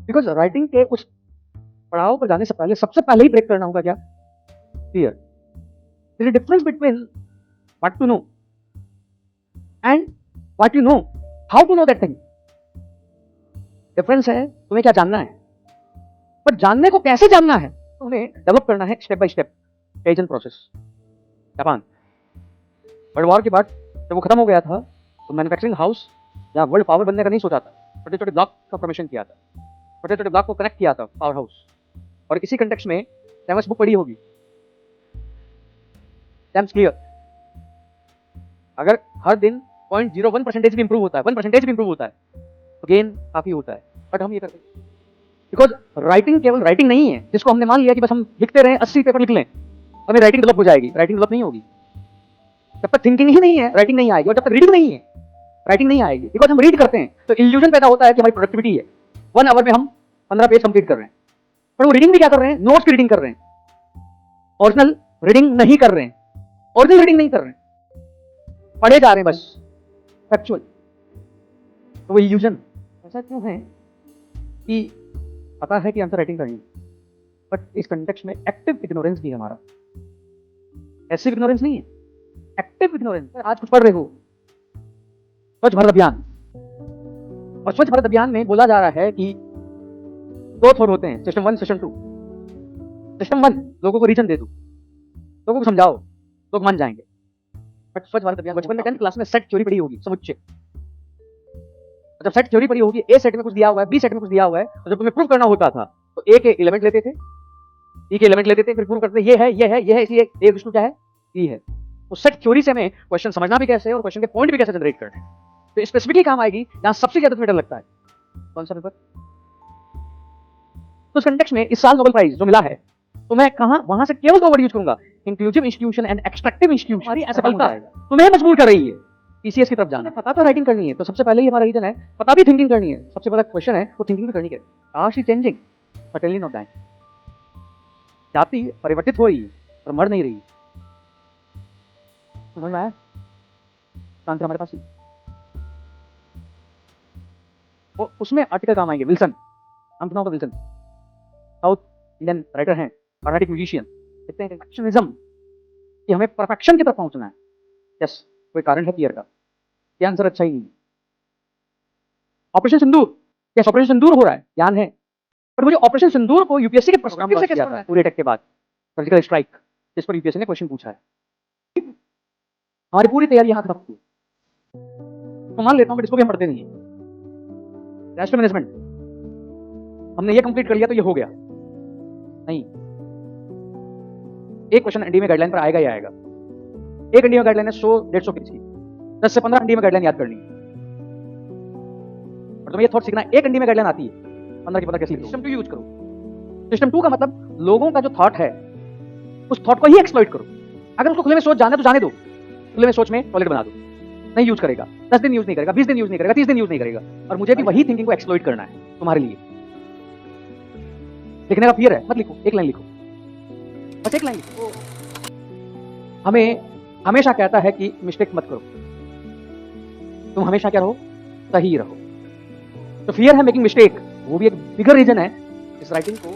Because writing के उस पड़ाव पर जाने से पहले सबसे पहले ही ब्रेक करना होगा क्या? Fear. There is difference between what to know and what you know, how to know that thing. Difference है तुम्हें क्या जानना है, पर जानने को कैसे जानना है तुम्हें डेवलप करना है स्टेप बाय स्टेप। एजन प्रोसेस। जापान वर्ल्ड वॉर के बाद जब वो खत्म हो गया था तो मैन्युफैक्चरिंग हाउस या वर्ल्ड पावर बनने का नहीं सोचा था, छोटे छोटे ब्लॉक का फॉर्मेशन किया था, छोटे छोटे ब्लॉक को कनेक्ट किया था पावर हाउस। और इसी कंटेक्स्ट में टेमस बुक पढ़ी होगी, टेम्स क्लियर। अगर हर दिन 0.01% भी इंप्रूव होता है, 1% भी इंप्रूव होता है तो गेन काफी होता है। बट हम ये करते हैं बिकॉज राइटिंग केवल राइटिंग नहीं है जिसको हमने मान लिया कि बस हम लिखते रहे 80 पेपर लिख लें हमें राइटिंग डेवलप हो जाएगी। राइटिंग डेवलप नहीं होगी जब तक थिंकिंग ही नहीं है, राइटिंग नहीं आएगी। और जब तक रीडिंग नहीं है, राइटिंग नहीं आएगी। बिकॉज हम रीड करते हैं तो इल्यूजन पैदा होता है कि हमारी प्रोडक्टिविटी है, 1 आवर में हम 15 पेज कंप्लीट कर रहे हैं, पर वो रीडिंग भी क्या कर रहे हैं? नोट्स की रीडिंग कर रहे हैं, ओरिजिनल रीडिंग नहीं कर रहे हैं। ओरिजिनल रीडिंग नहीं कर रहे हैं, पढ़े जा रहे हैं बस फैक्चुअल। तो वो इल्यूजन। ऐसा क्यों है कि पता है कि आंसर राइटिंग करनी है, बट इस कंटेक्स्ट में एक्टिव इग्नोरेंस भी है हमारा। पैसिव इग्नोरेंस नहीं है, एक्टिव इग्नोरेंस। आज कुछ पढ़ रहे हो, स्वच्छ भारत अभियान, और स्वच्छ भारत अभियान में बोला जा रहा है कि 2 फ्लोर होते हैं, सिस्टम 1 सिस्टम 2। सिस्टम 1 लोगों को रीजन दे दो, लोगों को समझाओ, लोग मान जाएंगे। बट स्वच्छ भारत अभियान बचपन में 10th क्लास में सेट थ्योरी पढ़ी होगी, समुच्चय। जब सेट थ्योरी पढ़ी होगी, ए सेट में कुछ दिया हुआ है, बी सेट में कुछ दिया हुआ है, तो जब तुम्हें प्रूव करना होता था तो ए के एलिमेंट लेते थे, ई के एलिमेंट लेते थे, फिर प्रूव करते थे ये है ये है ये है, इसलिए ए विष्णु क्या है, ई है। तो सेट थ्योरी से हमें क्वेश्चन समझना भी कैसे है और क्वेश्चन के पॉइंट भी कैसे जनरेट करने हैं, तो स्पेसिफिकली काम आएगी जहां सबसे ज्यादा तुम्हें डर लगता है। कौन सा पेपर? तो उस कंटेक्स्ट में इस साल नोबेल प्राइज जो मिला है, तो मैं कहां वहां से केवल 2 वर्ड यूज करूंगा, inclusive institution and extractive institution. हमारी असफलता तुम्हें मजबूर कर रही है पीसीएस की तरफ जाना। पता तो राइटिंग करनी है, तो सबसे पहले ही हमारा रीजन है पता भी थिंकिंग करनी है। सबसे बड़ा क्वेश्चन है वो थिंकिंग भी करनी है। Are she changing? Certainly not that. जाति परिवर्तित हो रही है पर मर नहीं रही। समझ में आया? आंसर हमारे पास ही। वो उसमें आर्टिकल काम आएंगे। विल्सन, हम सुना होगा विल्सन, साउथ इंडियन राइटर हैं, कर्नाटिक म्यूजिशियन। कहते हैं परफेक्शनिज्म, कि हमें परफेक्शन की तरफ पहुंचना है। यस, कोई कारण है फियर का? ये आंसर अच्छा ही नहीं। ऑपरेशन सिंदूर, यस ऑपरेशन सिंदूर हो रहा है, ज्ञान है, पर मुझे ऑपरेशन सिंदूर को यूपीएससी के प्रोग्राम से कैसे पढ़ना है? पूरे अटैक के बाद सर्जिकल स्ट्राइक, जिस पर यूपीएससी ने क्वेश्चन पूछा है। हमारी पूरी तैयारी यहाँ खत्म हुई। तो मान लेता हूँ कि इसको भी हम पढ़ते नहीं है। रेस्ट मैनेजमेंट हमने ये कंप्लीट कर लिया तो ये हो गया नहीं। एक क्वेश्चन एनडीए में गाइडलाइन पर आएगा ही आएगा। एक एनडीए में गाइडलाइन है 100-150 पेज की, 10 से 15 एनडीए में गाइडलाइन याद करनी है। और तुम्हें ये थॉट सीखना है, एक एनडीए में गाइडलाइन आती है, 15 की पता कैसे लिखो। सिस्टम 2 यूज करो। सिस्टम 2 का मतलब लोगों का जो थॉट है उस थॉट को ही एक्सप्लॉइट करो। अगर उसको खुले में सोच जाने तो जाने दो, खुले में सोच में टॉयलेट बना दो। नहीं यूज करेगा, 10 दिन यूज नहीं करेगा, 20 दिन यूज नहीं करेगा, 30 दिन यूज नहीं करेगा। और मुझे भी वही थिंकिंग को एक्सप्लॉइट करना है तुम्हारे लिए। लिखने का फियर है, मत लिखो, एक लाइन लिखो, बस एक लाइन लिखो। हमें हमेशा कहता है कि मिस्टेक मत करो, तुम हमेशा क्या रहो, सही रहो। तो फियर है मेकिंग मिस्टेक, वो भी एक बिगर रीजन है इस राइटिंग को।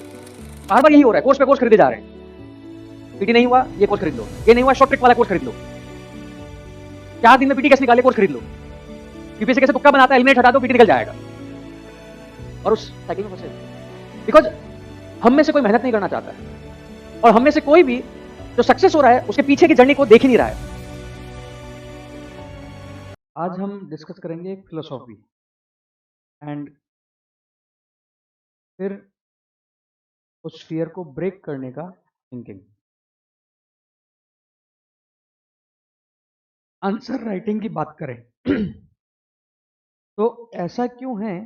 बार बार यही हो रहा है, कोर्स पे कोर्स खरीदे जा रहे हैं। पीटी नहीं हुआ, ये कोर्स खरीद लो, ये नहीं हुआ, शॉर्ट ट्रिक वाला कोर्स खरीद लो, 4 दिन में पीटी कैसे निकाले, कोर्स खरीद लो, यूपीएससी कैसे तुक्का बनाता है, एलिमिनेट हटा दो, पीटी निकल जाएगा। और उस साइकिल में फंसे, बिकॉज हम में से कोई मेहनत नहीं करना चाहता है, और हम में से कोई भी जो सक्सेस हो रहा है उसके पीछे की जर्नी को देख ही नहीं रहा है। आज हम डिस्कस करेंगे फिलोसॉफी एंड फिर उस फियर को ब्रेक करने का थिंकिंग। आंसर राइटिंग की बात करें तो ऐसा क्यों है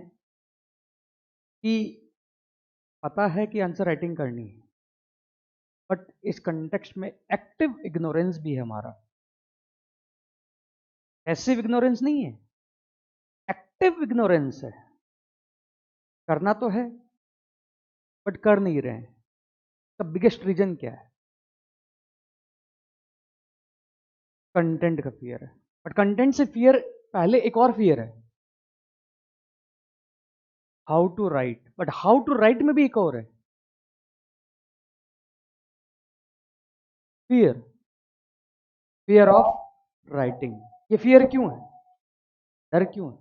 कि पता है कि आंसर राइटिंग करनी है, बट इस कंटेक्स्ट में एक्टिव इग्नोरेंस भी है हमारा। पैसिव इग्नोरेंस नहीं है, एक्टिव इग्नोरेंस है। करना तो है बट कर नहीं रहे हैं। का बिगेस्ट रीजन क्या है? कंटेंट का फियर है। बट कंटेंट से फियर पहले एक और फियर है, how to write, but how to write में भी एक और है, फियर, फियर ऑफ राइटिंग। ये फियर क्यों है, डर क्यों है?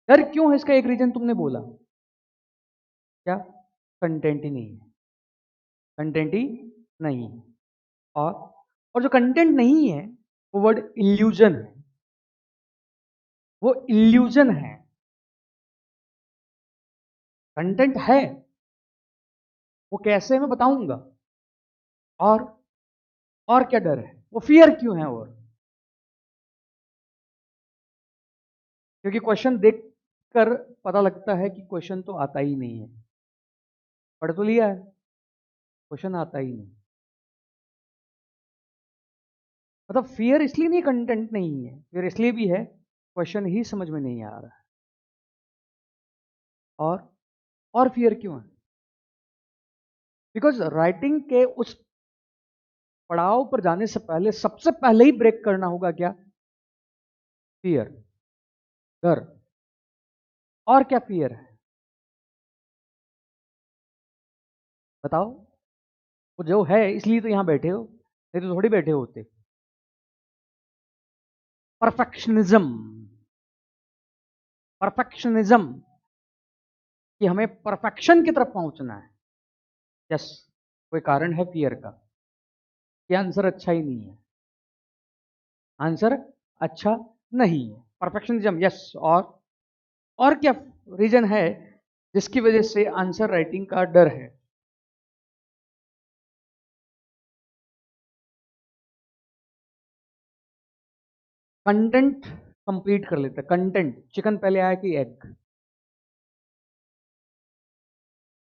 डर क्यों है इसका एक रीजन तुमने बोला, क्या? कंटेंट ही नहीं है, कंटेंट ही नहीं है। और जो कंटेंट नहीं है वो वर्ड इल्यूजन है, वो इल्यूजन है। कंटेंट है, वो कैसे मैं बताऊंगा। और क्या डर है, वो फियर क्यों है? और क्योंकि क्वेश्चन देखकर पता लगता है कि क्वेश्चन तो आता ही नहीं है, पढ़ तो लिया है, क्वेश्चन आता ही नहीं। मतलब फियर इसलिए नहीं, कंटेंट नहीं है, फियर इसलिए भी है क्वेश्चन ही समझ में नहीं आ रहा है। और फियर क्यों है? बिकॉज राइटिंग के उस पड़ाव पर जाने से पहले सबसे पहले ही ब्रेक करना होगा क्या? फियर, डर। और क्या फियर है बताओ? वो जो है इसलिए तो यहां बैठे हो, नहीं तो थोड़ी बैठे होते। परफेक्शनिज्म, परफेक्शनिज्म कि हमें परफेक्शन की तरफ पहुंचना है। यस, कोई कारण है फियर का? ये आंसर अच्छा ही नहीं है, आंसर अच्छा नहीं है, परफेक्शनिज्म। यस, और क्या रीजन है जिसकी वजह से आंसर राइटिंग का डर है? कंटेंट कंप्लीट कर लेते, कंटेंट। चिकन पहले आया कि एग?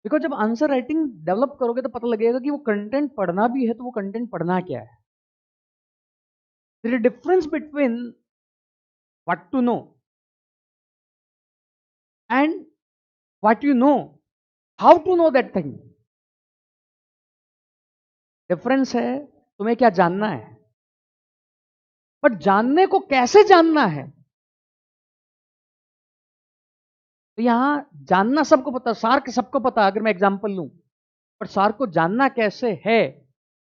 बिकॉज जब आंसर राइटिंग डेवलप करोगे तो पता लगेगा कि वो कंटेंट पढ़ना भी है, तो वो कंटेंट पढ़ना क्या है। There is difference between what to know and what you know, how to know that thing. Difference है तुम्हें क्या जानना है, बट जानने को कैसे जानना है। तो यहां जानना सबको पता, सार के सबको पता, अगर मैं एग्जांपल लूं, पर सार को जानना कैसे है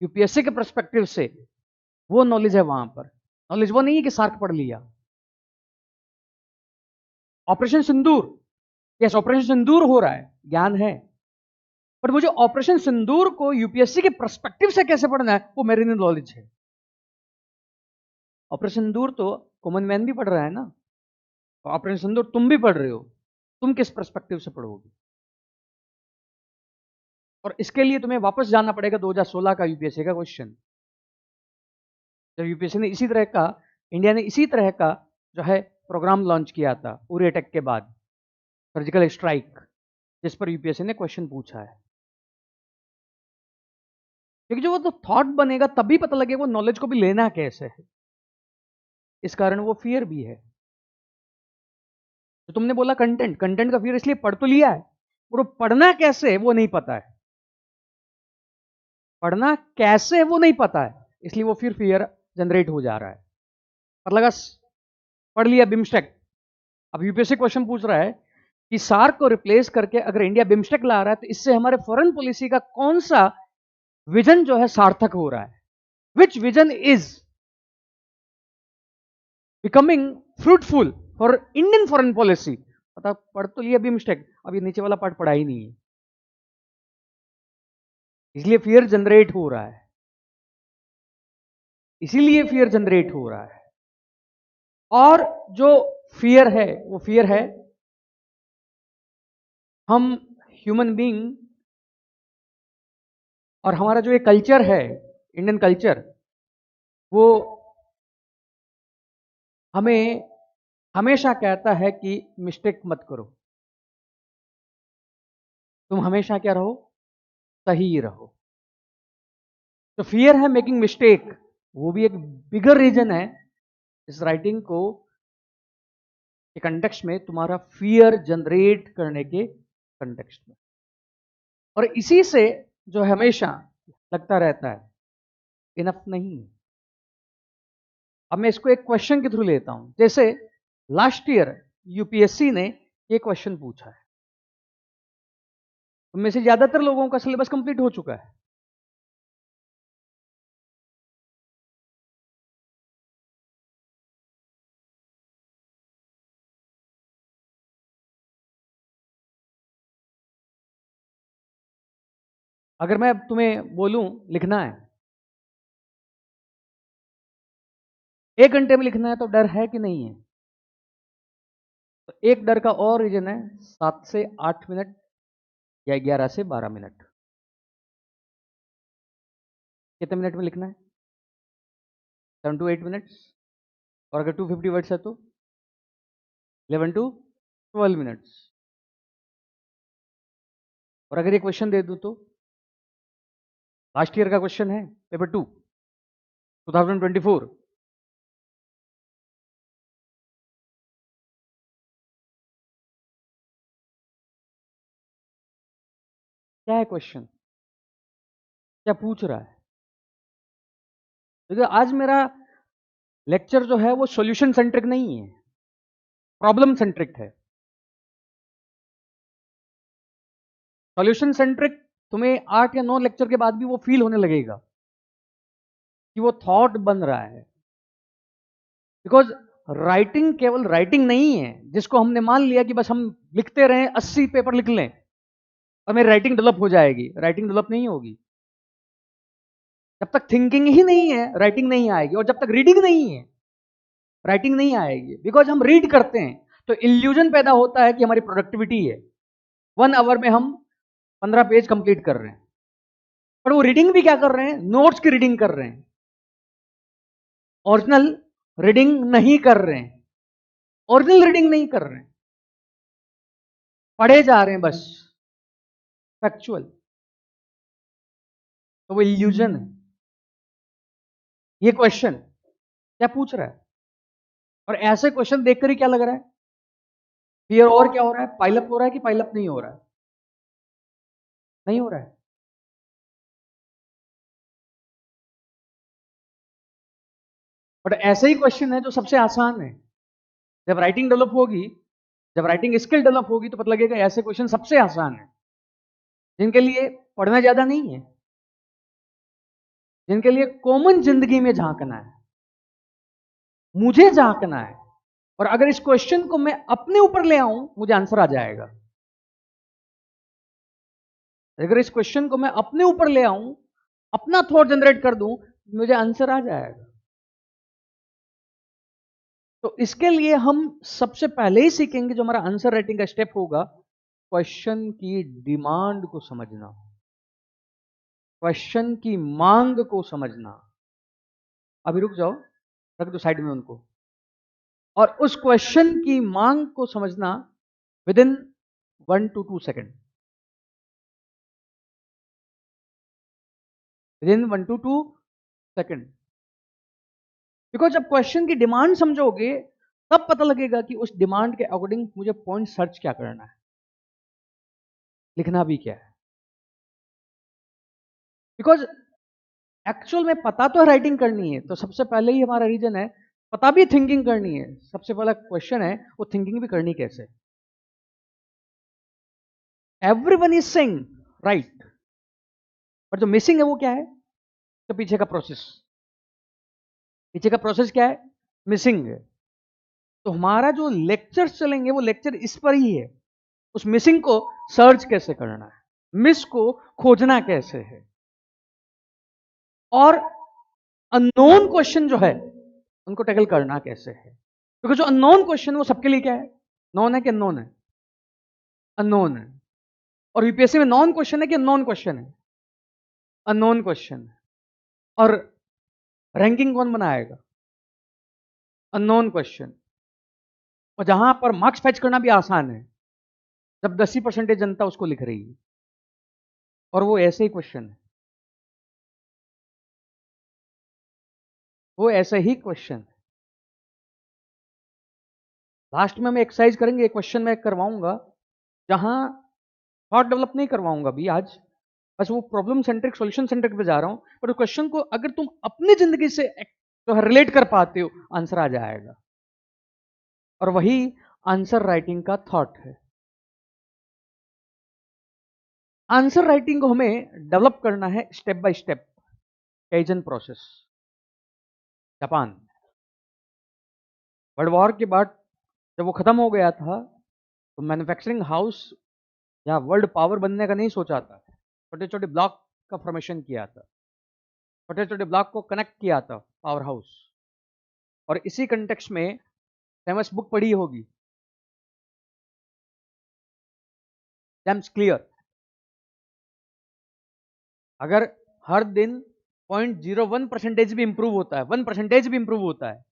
यूपीएससी के पर्सपेक्टिव से, वो नॉलेज है वहां पर। नॉलेज वो नहीं है कि सार्क पढ़ लिया। ऑपरेशन सिंदूर, यस ऑपरेशन सिंदूर हो रहा है, ज्ञान है, बट मुझे ऑपरेशन सिंदूर को यूपीएससी के पर्सपेक्टिव से कैसे पढ़ना है वो मेरे लिए नॉलेज है। ऑपरेशन सिंदूर तो कॉमन मैन भी पढ़ रहा है ना, ऑपरेशन सिंदूर तुम भी पढ़ रहे हो, तुम किस पर्सपेक्टिव से पढ़ोगे? और इसके लिए तुम्हें वापस जाना पड़ेगा 2016 का यूपीएससी का क्वेश्चन, जब यूपीएससी ने इसी तरह का, इंडिया ने इसी तरह का जो है प्रोग्राम लॉन्च किया था उरी अटैक के बाद, सर्जिकल स्ट्राइक, जिस पर यूपीएससी ने क्वेश्चन पूछा है। क्योंकि जो वो तो थॉट बनेगा तभी पता लगेगा वो नॉलेज को भी लेना कैसे है। इस कारण वो फियर भी है। तो तुमने बोला कंटेंट, कंटेंट का फियर इसलिए पढ़ तो लिया है, वो पढ़ना कैसे है वो नहीं पता है, पढ़ना कैसे है वो नहीं पता है, इसलिए वो फिर जनरेट हो जा रहा है। पर लगा पढ़ लिया बिम्स्टेक, अब यूपीएससी क्वेश्चन पूछ रहा है कि सार्क को रिप्लेस करके अगर इंडिया बिम्स्टेक ला रहा है तो इससे हमारे फॉरेन पॉलिसी का कौन सा विजन जो है सार्थक हो रहा है, which vision is becoming fruitful for Indian foreign policy. पता पढ़ तो लिया बिम्स्टेक, अब ये नीचे वाला पार्ट पढ़ा ही नहीं है, इसलिए फियर जनरेट हो रहा है, इसीलिए फियर जनरेट हो रहा है। और जो फियर है वो फियर है हम ह्यूमन बीइंग, और हमारा जो ये कल्चर है इंडियन कल्चर, वो हमें हमेशा कहता है कि मिस्टेक मत करो, तुम हमेशा क्या रहो, सही रहो। तो फियर है मेकिंग मिस्टेक, वो भी एक बिगर रीजन है इस राइटिंग को के कंटेक्स्ट में, तुम्हारा फियर जनरेट करने के कंटेक्स्ट में। और इसी से जो हमेशा लगता रहता है इनफ नहीं। अब मैं इसको एक क्वेश्चन के थ्रू लेता हूं, जैसे लास्ट ईयर यूपीएससी ने ये क्वेश्चन पूछा है, उनमें से ज्यादातर लोगों का सिलेबस कंप्लीट हो चुका है। अगर मैं तुम्हें बोलूं लिखना है, 1 घंटे में लिखना है, तो डर है कि नहीं है? तो एक डर का और रीजन है, 7 से 8 मिनट या 11 से 12 मिनट। कितने मिनट में लिखना है? 7 to 8 मिनट्स। और अगर 250 वर्ड्स है तो 11 to 12 मिनट्स। और अगर ये क्वेश्चन दे दूं तो, लास्ट ईयर का क्वेश्चन है, पेपर 2 2024, क्या है क्वेश्चन, क्या पूछ रहा है? देखिए आज मेरा लेक्चर जो है वो सॉल्यूशन सेंट्रिक नहीं है, प्रॉब्लम सेंट्रिक है। सॉल्यूशन सेंट्रिक तुम्हें 8 या 9 लेक्चर के बाद भी वो फील होने लगेगा कि वो थॉट बन रहा है। बिकॉज राइटिंग केवल राइटिंग नहीं है, जिसको हमने मान लिया कि बस हम लिखते रहें, 80 पेपर लिख लें और मेरी राइटिंग डेवलप हो जाएगी। राइटिंग डेवलप नहीं होगी। जब तक थिंकिंग ही नहीं है, राइटिंग नहीं आएगी। और जब तक रीडिंग नहीं है, राइटिंग नहीं आएगी। बिकॉज हम रीड करते हैं तो इल्यूजन पैदा होता है कि हमारी प्रोडक्टिविटी है, 1 आवर में हम 15 पेज कंप्लीट कर रहे हैं। पर वो रीडिंग भी क्या कर रहे हैं? नोट्स की रीडिंग कर रहे हैं, ओरिजिनल रीडिंग नहीं कर रहे हैं। ओरिजिनल रीडिंग नहीं कर रहे हैं, पढ़े जा रहे हैं बस, फैक्चुअल। तो वो इल्यूजन है। ये क्वेश्चन क्या पूछ रहा है? और ऐसे क्वेश्चन देखकर ही क्या लग रहा है? फियर। और क्या हो रहा है? पाइलअप हो रहा है कि पाइलअप नहीं हो रहा है? नहीं हो रहा है। बट ऐसे ही क्वेश्चन है जो सबसे आसान है। जब राइटिंग डेवलप होगी, जब राइटिंग स्किल डेवलप होगी, तो पता लगेगा ऐसे क्वेश्चन सबसे आसान है, जिनके लिए पढ़ना ज्यादा नहीं है, जिनके लिए कॉमन जिंदगी में झांकना है, मुझे झांकना है। और अगर इस क्वेश्चन को मैं अपने ऊपर ले आऊं, मुझे आंसर आ जाएगा। अगर इस क्वेश्चन को मैं अपने ऊपर ले आऊं, अपना थॉट जनरेट कर दूं, मुझे आंसर आ जाएगा। तो इसके लिए हम सबसे पहले ही सीखेंगे, जो हमारा आंसर राइटिंग का स्टेप होगा, क्वेश्चन की डिमांड को समझना, क्वेश्चन की मांग को समझना। अभी रुक जाओ, रख दो साइड में उनको। और उस क्वेश्चन की मांग को समझना with in 1 to 2 second, with in 1 to 2 second. Because जब क्वेश्चन की डिमांड समझोगे, तब पता लगेगा कि उस डिमांड के अकॉर्डिंग मुझे पॉइंट सर्च क्या करना है, लिखना भी क्या है। बिकॉज एक्चुअल में पता तो राइटिंग करनी है, तो सबसे पहले ही हमारा रीजन है, पता भी थिंकिंग करनी है। सबसे पहला क्वेश्चन है वो थिंकिंग भी करनी कैसे। एवरीवन इज सेइंग राइट, पर जो मिसिंग है वो क्या है? तो पीछे का प्रोसेस, पीछे का प्रोसेस क्या है? मिसिंग है। तो हमारा जो लेक्चर्स चलेंगे वो लेक्चर इस पर ही है, उस मिसिंग को सर्च कैसे करना है, मिस को खोजना कैसे है। और अननोन क्वेश्चन जो है उनको टैकल करना कैसे है। क्योंकि जो अननोन क्वेश्चन है वो सबके लिए क्या है? नॉन है कि अननोन है? अननोन है। और यूपीएससी में नॉन क्वेश्चन है कि अननोन क्वेश्चन है? अननोन क्वेश्चन है। और रैंकिंग कौन बनाएगा? Unknown question. और जहां पर मार्क्स फैच करना भी आसान है, जब 10% जनता उसको लिख रही है, और वो ऐसे ही क्वेश्चन है, वो ऐसे ही क्वेश्चन। लास्ट में हम एक्सरसाइज करेंगे, एक क्वेश्चन मैं करवाऊंगा, जहां थॉट डेवलप नहीं करवाऊंगा अभी आज, बस वो प्रॉब्लम सेंट्रिक सॉल्यूशन सेंट्रिक पे जा रहा हूं। पर क्वेश्चन को अगर तुम अपनी जिंदगी से जो है रिलेट कर पाते हो, आंसर आ जाएगा। और वही आंसर राइटिंग का थॉट है। आंसर राइटिंग को हमें डेवलप करना है step by step, kaizen process. Japan world war के बाद जब वो खत्म हो गया था तो मैन्युफैक्चरिंग हाउस या वर्ल्ड पावर बनने का नहीं सोचा था, छोटे छोटे ब्लॉक का फॉर्मेशन किया था, छोटे छोटे ब्लॉक को कनेक्ट किया था पावर हाउस। और इसी कंटेक्स्ट में फेमस बुक पढ़ी होगी, जेम्स क्लियर। अगर हर दिन 0.01% भी इंप्रूव होता है, 1% भी इंप्रूव होता है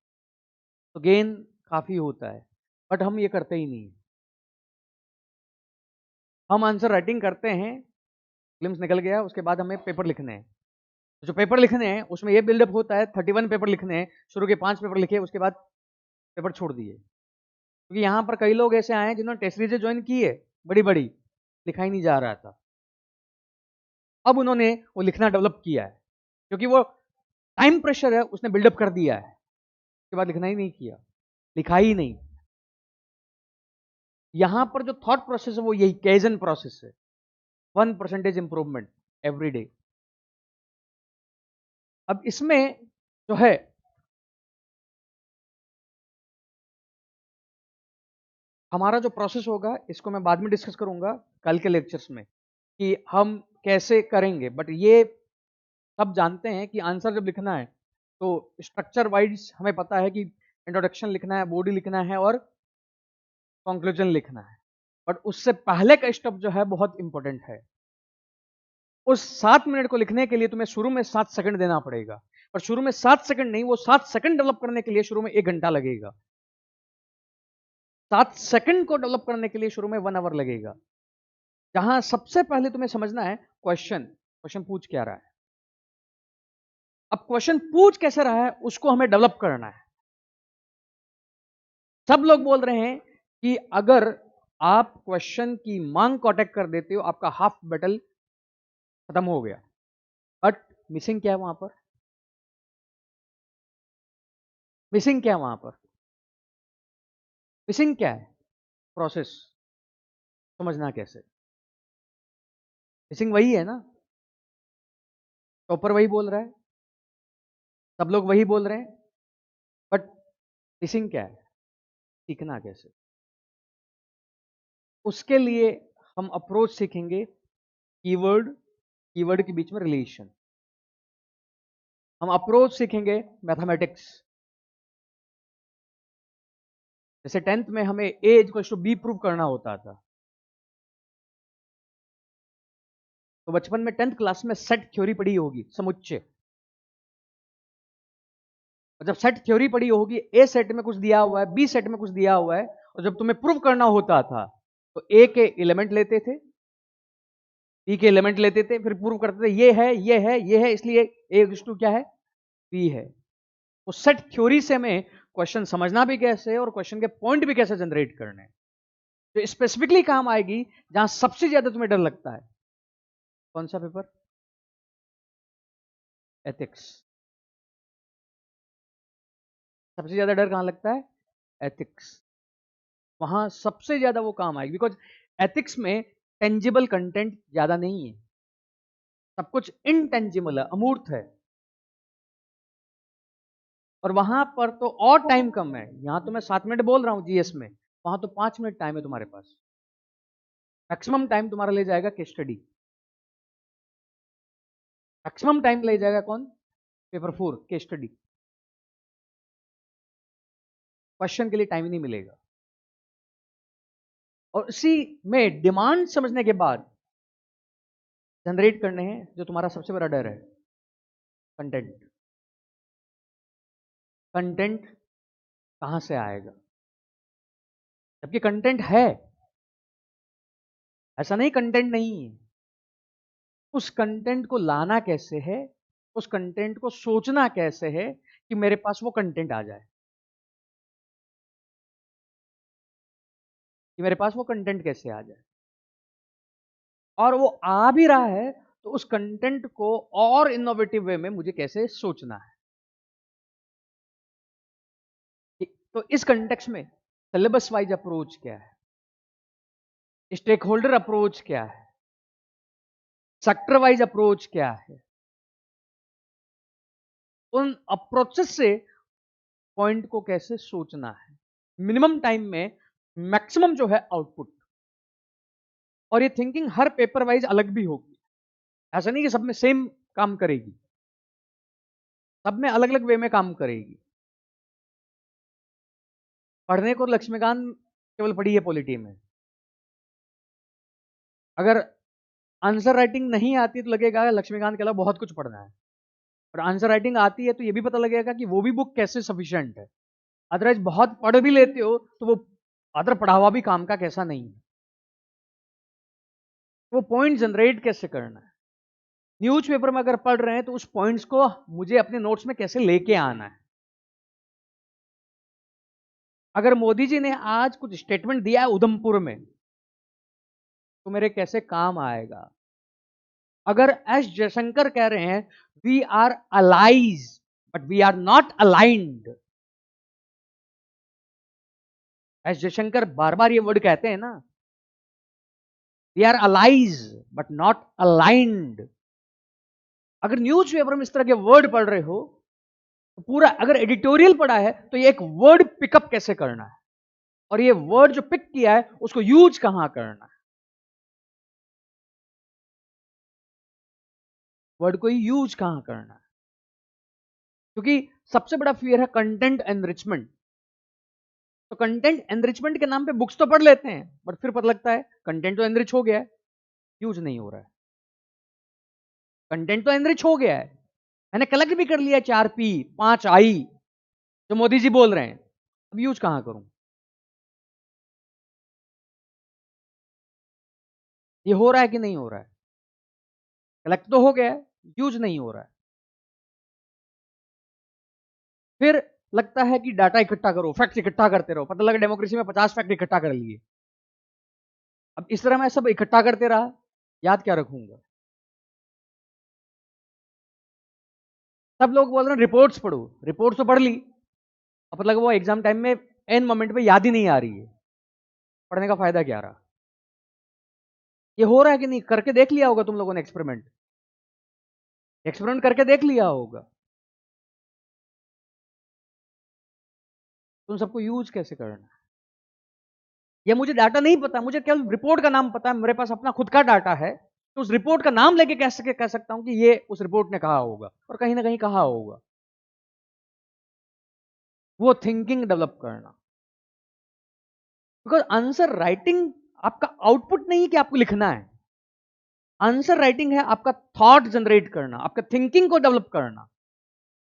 तो गेन काफी होता है, बट हम ये करते ही नहीं। हम आंसर राइटिंग करते हैं, फिल्म्स निकल गया, उसके बाद हमें पेपर लिखने हैं। तो जो पेपर लिखने हैं उसमें ये बिल्डअप होता है 31 पेपर लिखने हैं, शुरू के 5 पेपर लिखे, उसके बाद पेपर छोड़ दिए। क्योंकि यहाँ पर कई लोग ऐसे आए हैं जिन्होंने टेस्ट सीरीज ज्वाइन की है बड़ी बड़ी, लिखा ही नहीं जा रहा था। अब उन्होंने वो लिखना डेवलप किया है, क्योंकि वो टाइम प्रेशर है उसने बिल्डअप कर दिया है, उसके बाद लिखना ही नहीं किया, लिखा ही नहीं। यहां पर जो थॉट प्रोसेस है वो यही काइजन प्रोसेस है, 1% इंप्रूवमेंट एवरी डे। अब इसमें जो है हमारा जो प्रोसेस होगा, इसको मैं बाद में डिस्कस करूंगा कल के लेक्चर्स में कि हम कैसे करेंगे, बट ये सब जानते हैं कि आंसर जब लिखना है तो स्ट्रक्चर वाइज हमें पता है कि इंट्रोडक्शन लिखना है, बॉडी लिखना है और कंक्लूजन लिखना है। बट उससे पहले का स्टेप जो है बहुत इंपॉर्टेंट है। उस 7 मिनट को लिखने के लिए तुम्हें शुरू में 7 सेकंड देना पड़ेगा, पर शुरू में 7 सेकंड नहीं, वो 7 सेकंड डेवलप करने के लिए शुरू में 1 घंटा लगेगा। 7 सेकंड को डेवलप करने के लिए शुरू में 1 आवर लगेगा। जहां सबसे पहले तुम्हें समझना है क्वेश्चन, क्वेश्चन पूछ क्या रहा है। अब क्वेश्चन पूछ कैसे रहा है उसको हमें डेवलप करना है। सब लोग बोल रहे हैं कि अगर आप क्वेश्चन की मांग को अटैक कर देते हो आपका हाफ बैटल खत्म हो गया। बट मिसिंग क्या है वहां पर? मिसिंग क्या है वहां पर? मिसिंग क्या है? प्रोसेस समझना कैसे? मिसिंग वही है ना, टॉपर वही बोल रहा है, सब लोग वही बोल रहे हैं, बट मिसिंग क्या है? सीखना कैसे? उसके लिए हम अप्रोच सीखेंगे कीवर्ड, कीवर्ड के बीच में रिलेशन। हम अप्रोच सीखेंगे मैथमेटिक्स। जैसे 10th में हमें ए इक्वल टू बी प्रूव करना होता था, तो बचपन में 10th क्लास में सेट थ्योरी पढ़ी होगी, समुच्चय। और जब सेट थ्योरी पढ़ी होगी, ए सेट में कुछ दिया हुआ है, बी सेट में कुछ दिया हुआ है, और जब तुम्हें प्रूव करना होता था तो ए के एलिमेंट लेते थे, बी के एलिमेंट लेते थे, फिर प्रूव करते थे ये है, ये है, ये है, इसलिए ए टू क्या है, बी है। उस सेट थ्योरी से हमें क्वेश्चन समझना भी कैसे है और क्वेश्चन के पॉइंट भी कैसे जनरेट करने हैं, तो स्पेसिफिकली काम आएगी जहां सबसे ज्यादा तुम्हें डर लगता है। कौन सा पेपर? एथिक्स। सबसे ज्यादा डर कहां लगता है? एथिक्स। वहां सबसे ज्यादा वो काम आएगी, बिकॉज एथिक्स में टेंजिबल कंटेंट ज्यादा नहीं है, सब कुछ इनटेंजिबल है, अमूर्त है। और वहां पर तो और टाइम कम है, यहां तो मैं 7 मिनट बोल रहा हूं जीएस में, वहां तो 5 मिनट टाइम है तुम्हारे पास। मैक्सिमम टाइम तुम्हारा ले जाएगा केस स्टडी, मैक्सिमम टाइम ले जाएगा कौन? Paper 4 case study. क्वेश्चन के लिए टाइम ही नहीं मिलेगा। और इसी में डिमांड समझने के बाद जनरेट करने हैं जो तुम्हारा सबसे बड़ा डर है, कंटेंट। कंटेंट कहां से आएगा? जबकि कंटेंट है, ऐसा नहीं कंटेंट नहीं है। उस कंटेंट को लाना कैसे है, उस कंटेंट को सोचना कैसे है कि मेरे पास वो कंटेंट आ जाए, कि मेरे पास वो कंटेंट कैसे आ जाए। और वो आ भी रहा है तो उस कंटेंट को और इनोवेटिव वे में मुझे कैसे सोचना है। तो इस कंटेक्स्ट में सिलेबस वाइज अप्रोच क्या है, स्टेक होल्डर अप्रोच क्या है, सेक्टर वाइज अप्रोच क्या है, उन अप्रोचेस से पॉइंट को कैसे सोचना है, मिनिमम टाइम में मैक्सिमम जो है आउटपुट। और ये थिंकिंग हर पेपर वाइज अलग भी होगी, ऐसा नहीं कि सब में सेम काम करेगी, सब में अलग अलग वे में काम करेगी। पढ़ने को लक्ष्मीकांत केवल पढ़ी है पॉलिटी में, अगर आंसर राइटिंग नहीं आती तो लगेगा लक्ष्मीकांत के अलावा बहुत कुछ पढ़ना है, और आंसर राइटिंग आती है तो ये भी पता लगेगा कि वो भी बुक कैसे सफिशिएंट है। अदरवाइज बहुत पढ़ भी लेते हो तो वो अदर पढ़ा हुआ भी काम का कैसा नहीं है, वो पॉइंट जनरेट कैसे करना है। न्यूज़पेपर में अगर पढ़ रहे हैं तो उस पॉइंट्स को मुझे अपने नोट्स में कैसे लेके आना है। अगर मोदी जी ने आज कुछ स्टेटमेंट दिया है उधमपुर में तो मेरे कैसे काम आएगा। अगर एस जयशंकर कह रहे हैं we are allies but we are not aligned, S Jaishankar बार बार ये वर्ड कहते हैं ना, we are allies but not aligned. अगर न्यूज़पेपर में इस तरह के वर्ड पढ़ रहे हो तो पूरा, अगर एडिटोरियल पढ़ा है तो ये एक वर्ड पिकअप कैसे करना है, और ये वर्ड जो पिक किया है उसको यूज कहां करना है, वर्ड को यूज कहां करना है। क्योंकि सबसे बड़ा फियर है कंटेंट एनरिचमेंट। तो कंटेंट एनरिचमेंट के नाम पे बुक्स तो पढ़ लेते हैं बट फिर पता लगता है कंटेंट तो एनरिच हो गया है, यूज नहीं हो रहा है। कंटेंट तो एनरिच हो गया है, मैंने कलेक्ट भी कर लिया 4P 5I जो मोदी जी बोल रहे हैं, अब यूज कहां करूं। ये हो रहा है कि नहीं हो रहा है, कलेक्ट तो हो गया है, यूज नहीं हो रहा है। फिर लगता है कि डाटा इकट्ठा करो, फैक्ट इकट्ठा करते रहो, पता लगा डेमोक्रेसी में 50 फैक्ट इकट्ठा कर लिए। अब इस तरह मैं सब इकट्ठा करते रहा, याद क्या रखूंगा। सब लोग बोल रहे हैं रिपोर्ट्स पढ़ो, रिपोर्ट्स तो पढ़ ली, अब पता लगा वो एग्जाम टाइम में एन मोमेंट पे याद ही नहीं आ रही है, पढ़ने का फायदा क्या रहा। ये हो रहा है कि नहीं, करके देख लिया होगा तुम लोगों ने, एक्सपेरिमेंट एक्सपेरिमेंट करके देख लिया होगा। तुम सबको यूज कैसे करना है, या मुझे डाटा नहीं पता, मुझे केवल रिपोर्ट का नाम पता है, मेरे पास अपना खुद का डाटा है, तो उस रिपोर्ट का नाम लेके कैसे कह सकता हूं कि ये उस रिपोर्ट ने कहा होगा, और कहीं ना कहीं कहा होगा। वो थिंकिंग डेवलप करना, बिकॉज आंसर राइटिंग आपका आउटपुट नहीं है कि आपको लिखना है, आंसर राइटिंग है आपका थॉट जनरेट करना, आपका थिंकिंग को डेवलप करना।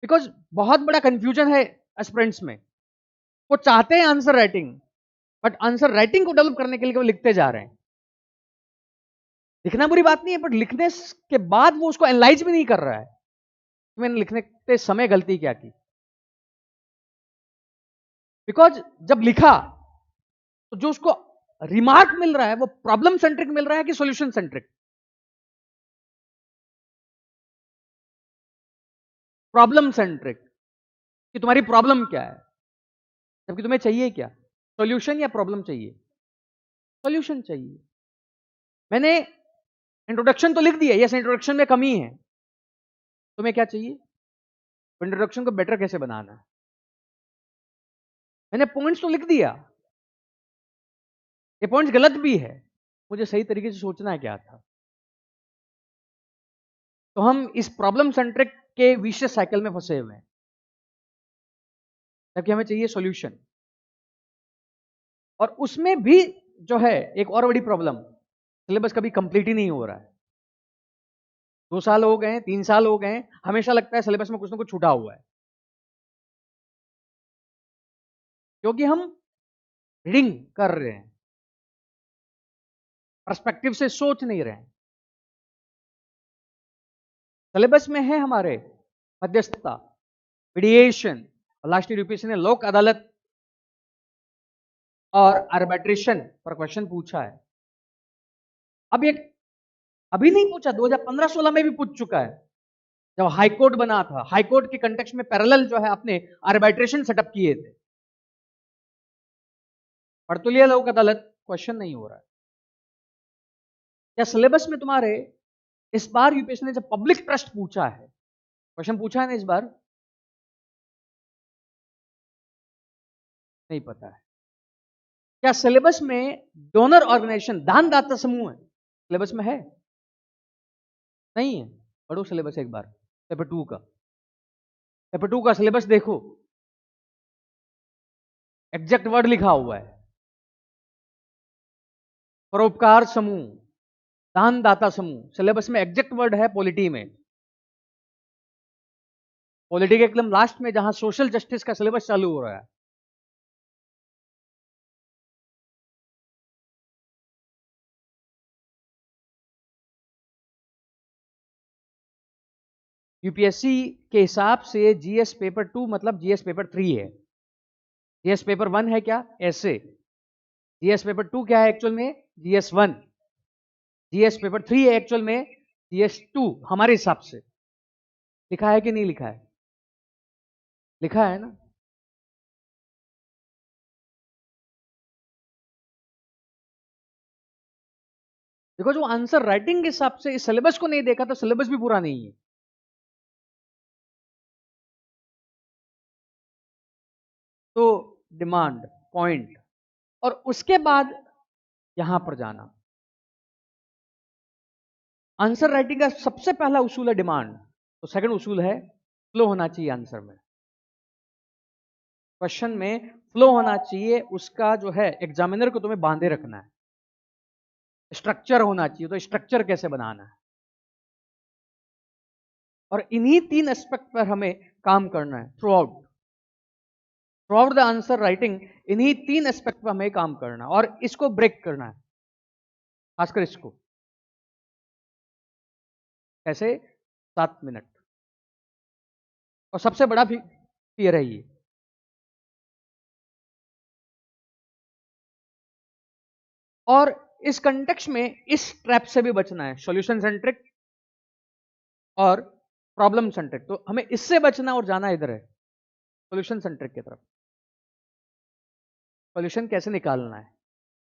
बिकॉज बहुत बड़ा कंफ्यूजन है एस्पिरेंट्स में, वो चाहते हैं answer writing but answer writing को डेवलप करने के लिए वो लिखते जा रहे हैं। लिखना बुरी बात नहीं है, बट लिखने के बाद वो उसको एनालाइज भी नहीं कर रहा है कि मैंने लिखने के समय गलती क्या की। बिकॉज जब लिखा तो जो उसको रिमार्क मिल रहा है वो प्रॉब्लम सेंट्रिक मिल रहा है कि सॉल्यूशन सेंट्रिक। प्रॉब्लम सेंट्रिक कि तुम्हारी प्रॉब्लम क्या है, जबकि तुम्हें चाहिए क्या, सॉल्यूशन या प्रॉब्लम चाहिए, सॉल्यूशन चाहिए। मैंने इंट्रोडक्शन तो लिख दिया, यस इंट्रोडक्शन में कमी है, तुम्हें क्या चाहिए, इंट्रोडक्शन को बेटर कैसे बनाना है। मैंने पॉइंट्स तो लिख दिया, ये पॉइंट्स गलत भी है, मुझे सही तरीके से सोचना है क्या था। तो हम इस प्रॉब्लम सेंट्रिक के विशियस साइकिल में फंसे हुए हैं, जबकि हमें चाहिए सॉल्यूशन। और उसमें भी जो है एक और बड़ी प्रॉब्लम, सिलेबस कभी कंप्लीट ही नहीं हो रहा है। 2 साल हो गए, 3 साल हो गए, हमेशा लगता है सिलेबस में कुछ ना कुछ छूटा हुआ है, क्योंकि हम रीडिंग कर रहे हैं, पर्सपेक्टिव से सोच नहीं रहे हैं। सिलेबस में है हमारे मध्यस्थता, मीडिएशन, लास्ट ईयर यूपीएससी ने लोक अदालत और आर्बिट्रेशन पर क्वेश्चन पूछा है। अब ये अभी नहीं पूछा, 2015-16 में भी पूछ चुका है, जब हाईकोर्ट बना था। हाईकोर्ट के कंटेक्स्ट में पैरेलल जो है अपने आर्बिट्रेशन सेटअप किए थे। पढ़ तो लिया लोक अदालत, क्वेश्चन नहीं हो रहा है। या सिलेबस में तुम्हारे इस बार यूपीएससी ने जब पब्लिक ट्रस्ट पूछा है, क्वेश्चन पूछा है ना इस बार, नहीं पता है क्या सिलेबस में डोनर ऑर्गेनाइजेशन, दानदाता समूह है, सिलेबस में है? नहीं है। पढ़ो सिलेबस एक बार, पेपर 2 का, पेपर 2 का सिलेबस देखो, एग्जैक्ट वर्ड लिखा हुआ है, परोपकार समूह, दानदाता समूह, सिलेबस में एग्जैक्ट वर्ड है पॉलिटी में, पॉलिटी के एकदम लास्ट में जहां सोशल जस्टिस का सिलेबस चालू हो रहा है। यूपीएससी के हिसाब से जीएस पेपर 2 मतलब जीएस पेपर 3 है। जीएस पेपर 1 है क्या? ऐसे। जीएस पेपर 2 क्या है एक्चुअल में? जीएस 1। जीएस पेपर 3 है एक्चुअल में जीएस 2 हमारे हिसाब से। लिखा है कि नहीं लिखा है? लिखा है ना? देखो, जो आंसर राइटिंग के हिसाब से इस सिलेबस को नहीं देखा तो सिलेबस भी पूरा नहीं है। तो डिमांड, पॉइंट, और उसके बाद यहां पर जाना। आंसर राइटिंग का सबसे पहला उसूल है डिमांड, तो सेकंड उसूल है फ्लो होना चाहिए आंसर में, क्वेश्चन में फ्लो होना चाहिए, उसका जो है एग्जामिनर को तुम्हें बांधे रखना है, स्ट्रक्चर होना चाहिए, तो स्ट्रक्चर कैसे बनाना है, और इन्हीं 3 एस्पेक्ट पर हमें काम करना है through out the answer writing. इन्हीं 3 एस्पेक्ट पर हमें काम करना है और इसको ब्रेक करना है, खासकर इसको। कैसे? 7 मिनट। और सबसे बड़ा फियर है ये, और इस कंटेक्स्ट में इस ट्रैप से भी बचना है, सॉल्यूशन सेंट्रिक और प्रॉब्लम सेंट्रिक। तो हमें इससे बचना और जाना इधर है, सॉल्यूशन सेंट्रिक की तरफ। सॉल्यूशन कैसे निकालना है,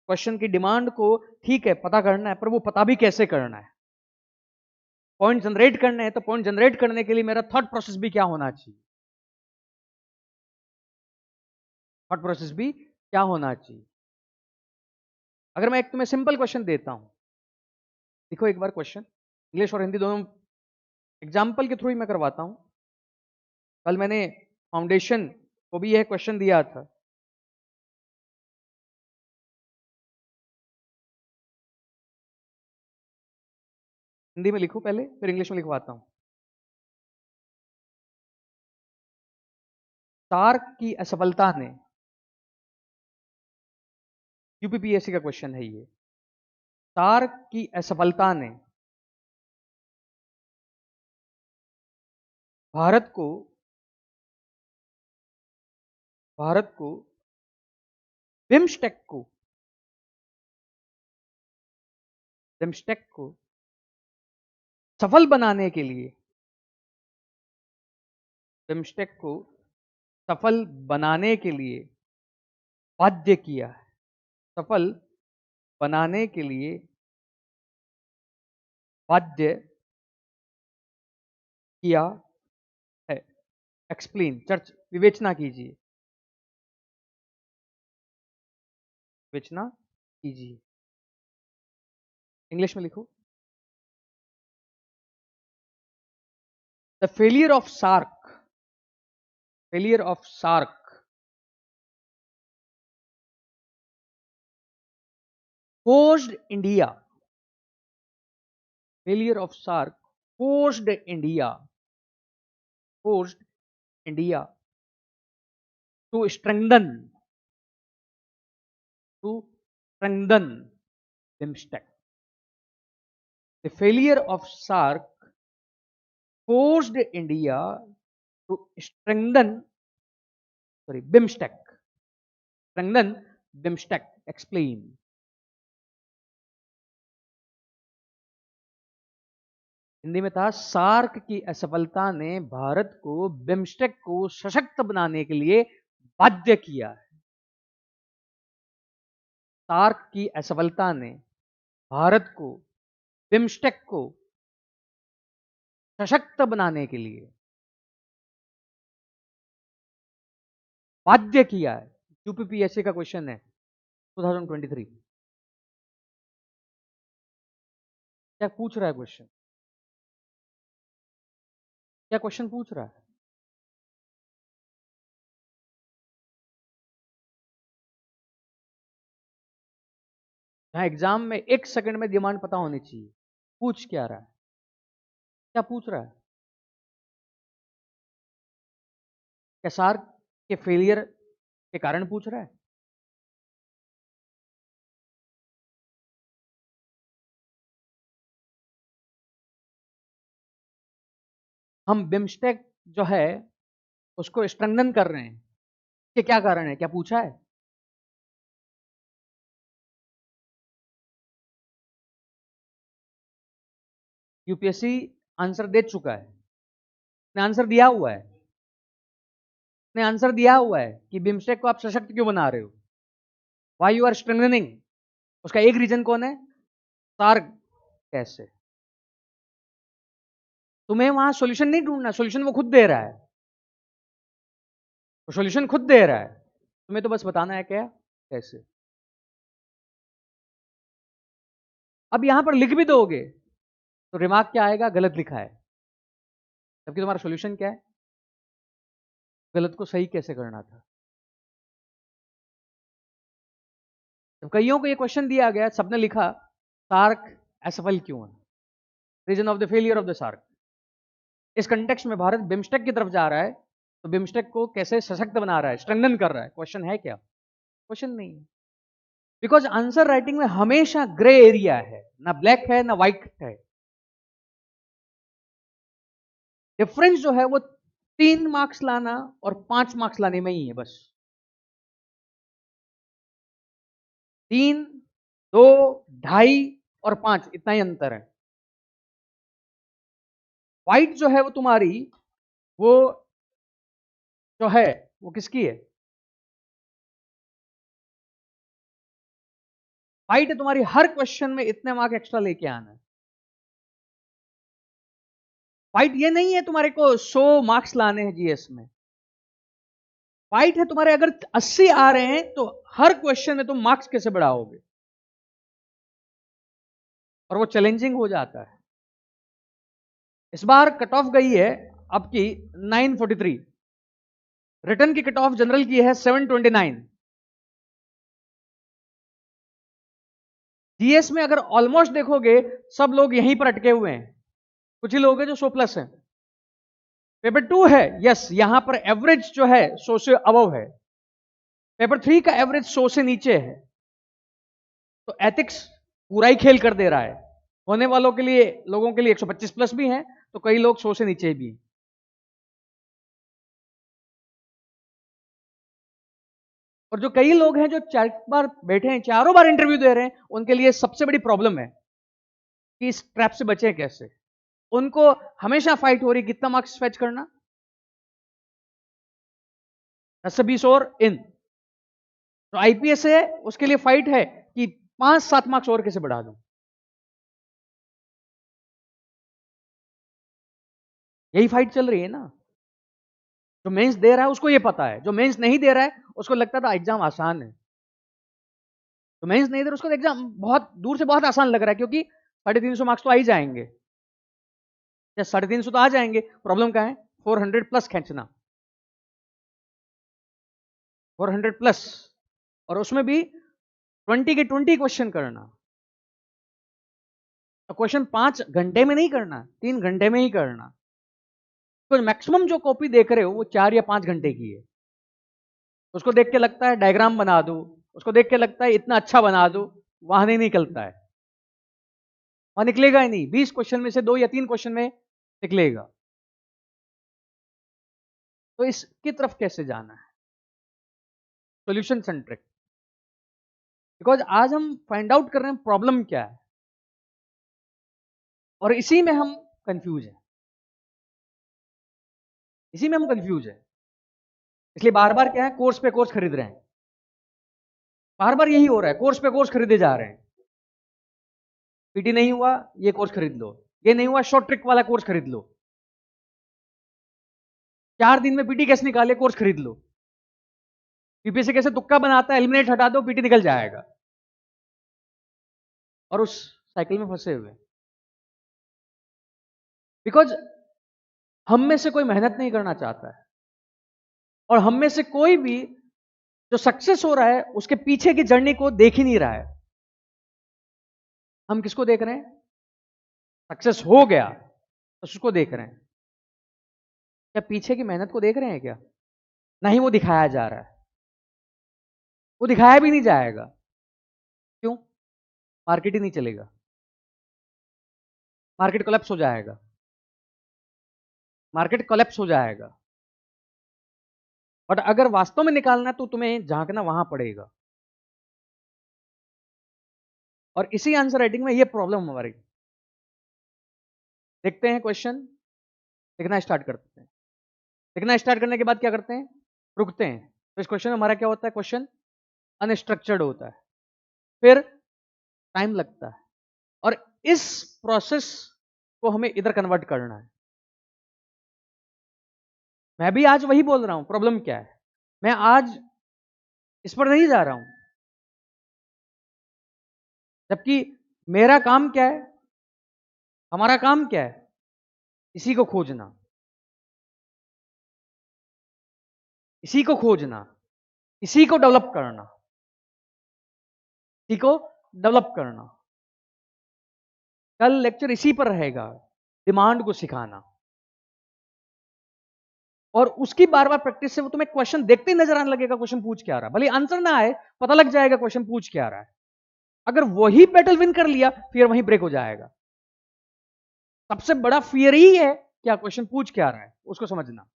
क्वेश्चन की डिमांड को ठीक है पता करना है, पर वो पता भी कैसे करना है। पॉइंट जनरेट करने हैं, तो पॉइंट जनरेट करने के लिए मेरा थॉट प्रोसेस भी क्या होना चाहिए, थॉट प्रोसेस भी क्या होना चाहिए। अगर मैं एक तुम्हें सिंपल क्वेश्चन देता हूं, देखो एक बार क्वेश्चन, इंग्लिश और हिंदी दोनों एग्जाम्पल के थ्रू ही मैं करवाता हूं। कल मैंने फाउंडेशन को भी यह क्वेश्चन दिया था। हिंदी में लिखो पहले, फिर इंग्लिश में लिखवाता हूं। सार्क की असफलता ने, यूपीपीएससी का क्वेश्चन है ये, सार्क की असफलता ने भारत को भारत को बिम्स्टेक को बिम्स्टेक को सफल बनाने के लिए, बिम्स्टेक को सफल बनाने के लिए बाध्य किया है, सफल बनाने के लिए बाध्य किया है। एक्सप्लेन, चर्च, विवेचना कीजिए, विवेचना कीजिए। इंग्लिश में लिखो। The failure of SAARC forced India, failure of SARC forced India to strengthen BIMSTEC. The failure of SARC forced India to BIMSTEC. Strengthen BIMSTEC. Explain. Hindi में था, सार्क की असफलता ने भारत को बिम्स्टेक को सशक्त बनाने के लिए बाध्य किया है। सार्क की असफलता ने भारत को बिम्स्टेक को सशक्त बनाने के लिए बाध्य किया है। यूपीपीएससी का क्वेश्चन है 2023। क्या पूछ रहा है क्वेश्चन? क्या क्वेश्चन पूछ रहा है? जहां एग्जाम में 1 सेकंड में डिमांड पता होनी चाहिए। पूछ क्या रहा है? क्या पूछ रहा है? क्या सार के फेलियर के कारण पूछ रहा है? हम बिम्स्टेक जो है उसको स्ट्रेंथन कर रहे हैं, कि क्या कारण है? क्या पूछा है? यूपीएससी आंसर दे चुका है, ने आंसर दिया हुआ है, ने आंसर दिया हुआ है कि बिम्स्टेक को आप सशक्त क्यों बना रहे हो, वाई यू आर स्ट्रेंथनिंग। उसका एक रीजन कौन है? सार्क। कैसे? तुम्हें वहां सॉल्यूशन नहीं ढूंढना, सॉल्यूशन वो खुद दे रहा है, वो सॉल्यूशन खुद दे रहा है, तुम्हें तो बस बताना है क्या कैसे। अब यहां पर लिख भी दोगे तो रिमार्क क्या आएगा? गलत लिखा है। जबकि तुम्हारा सॉल्यूशन क्या है? गलत को सही कैसे करना था। जब कईयों को ये क्वेश्चन दिया गया, सबने लिखा सार्क असफल क्यों है, reason of the failure of the SAARC. इस कंटेक्स्ट में भारत बिम्स्टेक की तरफ जा रहा है, तो बिम्स्टेक को कैसे सशक्त बना रहा है, स्ट्रेंथन कर रहा है। क्वेश्चन है क्या? क्वेश्चन नहीं है। बिकॉज आंसर राइटिंग में हमेशा ग्रे एरिया है, ना ब्लैक है ना व्हाइट है। डिफरेंस जो है वो 3 मार्क्स लाना और 5 मार्क्स लाने में ही है बस। 3, 2, 2.5 और 5, इतना ही अंतर है। व्हाइट जो है वो तुम्हारी, वो जो है वो किसकी है? व्हाइट है तुम्हारी हर क्वेश्चन में इतने मार्क एक्स्ट्रा लेके आना है। व्हाइट ये नहीं है तुम्हारे को 100 मार्क्स लाने हैं जीएस में। व्हाइट है तुम्हारे अगर 80 आ रहे हैं तो हर क्वेश्चन में तुम मार्क्स कैसे बढ़ाओगे, और वो चैलेंजिंग हो जाता है। इस बार कट ऑफ गई है आपकी 943, रिटर्न की कट ऑफ जनरल की है 729। जीएस में अगर ऑलमोस्ट देखोगे सब लोग यहीं पर अटके हुए हैं, कुछ ही लोग हैं जो 100+ हैं। पेपर 2 है, यस, यहां पर एवरेज जो है 100 से अबव है। पेपर 3 का एवरेज 100 से नीचे है। तो एथिक्स पूरा ही खेल कर दे रहा है। होने वालों के लिए, लोगों के लिए 125+ भी हैं, तो कई लोग 100 से नीचे भी हैं। और जो कई लोग हैं जो 4 बार बैठे हैं, चारों बार इंटरव्यू दे रहे हैं, उनके लिए सबसे बड़ी प्रॉब्लम है कि इस ट्रैप से बचे कैसे। उनको हमेशा फाइट हो रही कितना मार्क्स फेच करना, 10 से 20 और इन। तो आईपीएस है, उसके लिए फाइट है कि 5-7 मार्क्स और कैसे बढ़ा दूं। यही फाइट चल रही है ना। जो मेंस दे रहा है उसको ये पता है, जो मेंस नहीं दे रहा है उसको लगता था एग्जाम आसान है। तो मेंस नहीं दे रहा उसको एग्जाम बहुत दूर से बहुत आसान लग रहा है, क्योंकि 350 मार्क्स तो आ ही जाएंगे, या 350 तो आ जाएंगे। प्रॉब्लम क्या है? 400+ खींचना, 400+, और उसमें भी 20 के 20 क्वेश्चन करना। तो क्वेश्चन 5 घंटे में नहीं करना, 3 घंटे में ही करना। तो मैक्सिमम जो कॉपी देख रहे हो वो 4 या 5 घंटे की है। उसको देख के लगता है डायग्राम बना दो, उसको देख के लगता है इतना अच्छा बना दो, वहां नहीं निकलता है, वहां निकलेगा ही नहीं। 20 क्वेश्चन में से 2 या 3 क्वेश्चन में निकलेगा। तो इसकी तरफ कैसे जाना है? Solution centric. बिकॉज आज हम फाइंड आउट कर रहे हैं प्रॉब्लम क्या है, और इसी में हम कंफ्यूज हैं, इसी में हम कंफ्यूज हैं। इसलिए बार बार क्या है, कोर्स पे कोर्स खरीद रहे हैं। बार बार यही हो रहा है, कोर्स पे कोर्स खरीदे जा रहे हैं। पीटी नहीं हुआ, ये कोर्स खरीद लो। ये नहीं हुआ, शॉर्ट ट्रिक वाला कोर्स खरीद लो। 4 दिन में पीटी कैसे निकाले, कोर्स खरीद लो। यूपीएससी कैसे तुक्का बनाता है, एलिमिनेट हटा दो, पीटी निकल जाएगा, और उस साइकिल में फंसे हुए। बिकॉज हम में से कोई मेहनत नहीं करना चाहता है, और हम में से कोई भी जो सक्सेस हो रहा है उसके पीछे की जर्नी को देख ही नहीं रहा है। हम किसको देख रहे हैं? सक्सेस हो गया तो उसको देख रहे हैं, क्या पीछे की मेहनत को देख रहे हैं क्या? नहीं, वो दिखाया जा रहा है, वो दिखाया भी नहीं जाएगा। क्यों? मार्केट ही नहीं चलेगा, मार्केट कोलैप्स हो जाएगा, मार्केट कोलैप्स हो जाएगा। बट अगर वास्तव में निकालना है तो तुम्हें झांकना वहां पड़ेगा। और इसी आंसर राइटिंग में ये प्रॉब्लम हमारी। देखते हैं क्वेश्चन, लिखना स्टार्ट करते हैं। लिखना स्टार्ट करने के बाद क्या करते हैं? रुकते हैं। तो इस क्वेश्चन में हमारा क्या होता है? क्वेश्चन अनस्ट्रक्चर्ड होता है, फिर टाइम लगता है, और इस प्रोसेस को हमें इधर कन्वर्ट करना है। मैं भी आज वही बोल रहा हूं, प्रॉब्लम क्या है, मैं आज इस पर नहीं जा रहा हूं। जबकि मेरा काम क्या है, हमारा काम क्या है? इसी को खोजना, इसी को खोजना, इसी को डेवलप करना, इसी को डेवलप करना। कल लेक्चर इसी पर रहेगा, डिमांड को सिखाना। और उसकी बार बार प्रैक्टिस से वो तुम्हें क्वेश्चन देखते ही नजर आने लगेगा, क्वेश्चन पूछ क्या रहा है। भले आंसर ना आए, पता लग जाएगा क्वेश्चन पूछ क्या रहा है। अगर वही बैटल विन कर लिया, फिर वहीं ब्रेक हो जाएगा। सबसे बड़ा फियर ही है क्या? क्वेश्चन पूछ क्या रहा है, उसको समझना।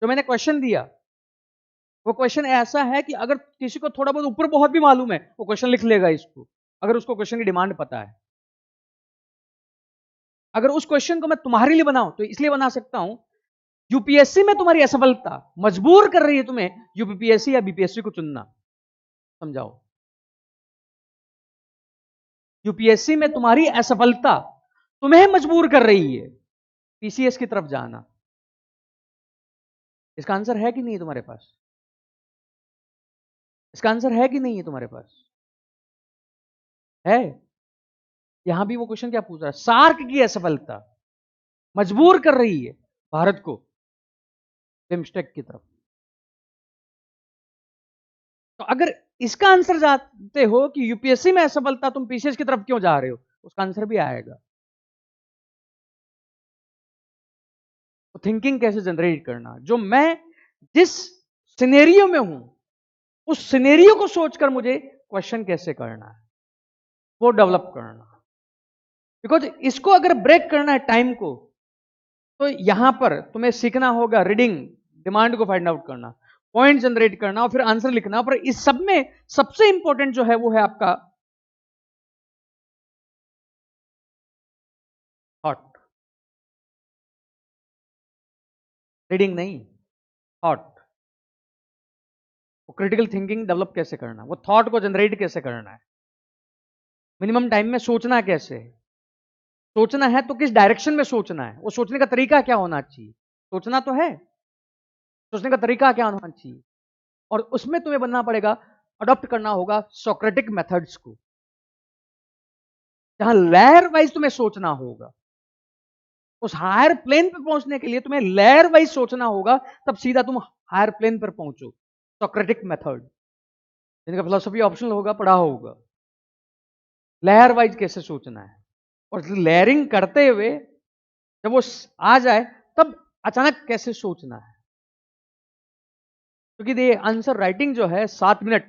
जो मैंने क्वेश्चन दिया, वो क्वेश्चन ऐसा है कि अगर किसी को थोड़ा बहुत ऊपर बहुत भी मालूम है, वो क्वेश्चन लिख लेगा इसको, अगर उसको क्वेश्चन की डिमांड पता है। अगर उस क्वेश्चन को मैं तुम्हारे लिए बनाऊं तो इसलिए बना सकता हूं, यूपीएससी में तुम्हारी असफलता मजबूर कर रही है तुम्हें यूपीएससी या बीपीएससी को चुनना। समझाओ। यूपीएससी में तुम्हारी असफलता तुम्हें मजबूर कर रही है पीसीएस की तरफ जाना। इसका आंसर है कि नहीं तुम्हारे पास? इसका आंसर है कि नहीं है तुम्हारे पास? है। यहां भी वो क्वेश्चन क्या पूछ रहा है? सार्क की असफलता मजबूर कर रही है भारत को बिम्स्टेक की तरफ। तो अगर इसका आंसर जानते हो कि यूपीएससी में असफलता, तुम पीसीएस की तरफ क्यों जा रहे हो, उसका आंसर भी आएगा। तो थिंकिंग कैसे जनरेट करना, जो मैं जिस सिनेरियो में हूं, उस सिनेरियो को सोचकर मुझे क्वेश्चन कैसे करना है, वो डेवलप करना। बिकॉज इसको अगर ब्रेक करना है टाइम को, तो यहां पर तुम्हें सीखना होगा रीडिंग, डिमांड को फाइंड आउट करना, पॉइंट जनरेट करना, और फिर आंसर लिखना। पर इस सब में सबसे इंपॉर्टेंट जो है वो है आपका थॉट। रीडिंग नहीं, थॉट। वो क्रिटिकल थिंकिंग डेवलप कैसे करना, वो थॉट को जनरेट कैसे करना है, मिनिमम टाइम में सोचना कैसे है, सोचना है तो किस डायरेक्शन में सोचना है, वो सोचने का तरीका क्या होना चाहिए। सोचना तो है, सोचने का तरीका क्या होना चाहिए। और उसमें तुम्हें बनना पड़ेगा, अडॉप्ट करना होगा सोक्रेटिक मेथड्स को, जहां लेयर वाइज तुम्हें सोचना होगा। उस हायर प्लेन पर पहुंचने के लिए तुम्हें लेयर वाइज सोचना होगा, तब सीधा तुम हायर प्लेन पर पहुंचो। सोक्रेटिक मेथड, जिनका फिलोसफी ऑप्शनल होगा, पढ़ा होगा। लेयर वाइज कैसे सोचना है, और लेयरिंग करते हुए जब वो आ जाए, तब अचानक कैसे सोचना है। क्योंकि ये आंसर राइटिंग जो है 7 minute,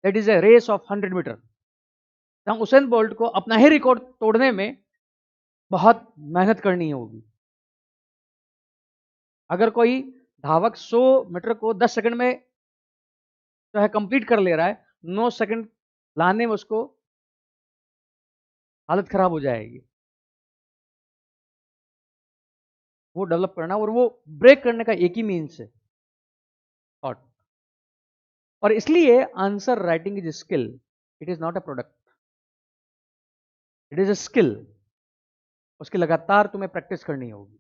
that is a race of 100 metre, जहां उसेन बोल्ट को अपना ही रिकॉर्ड तोड़ने में बहुत मेहनत करनी होगी। अगर कोई धावक 100 मीटर को 10 सेकंड में जो है कंप्लीट कर ले रहा है, 9 सेकंड लाने में उसको हालत खराब हो जाएगी। वो डेवलप करना, और वो ब्रेक करने का एक ही मीन्स है, थॉट। और इसलिए answer writing is skill, it is not a product, it is a skill. उसकी लगातार तुम्हें प्रैक्टिस करनी होगी।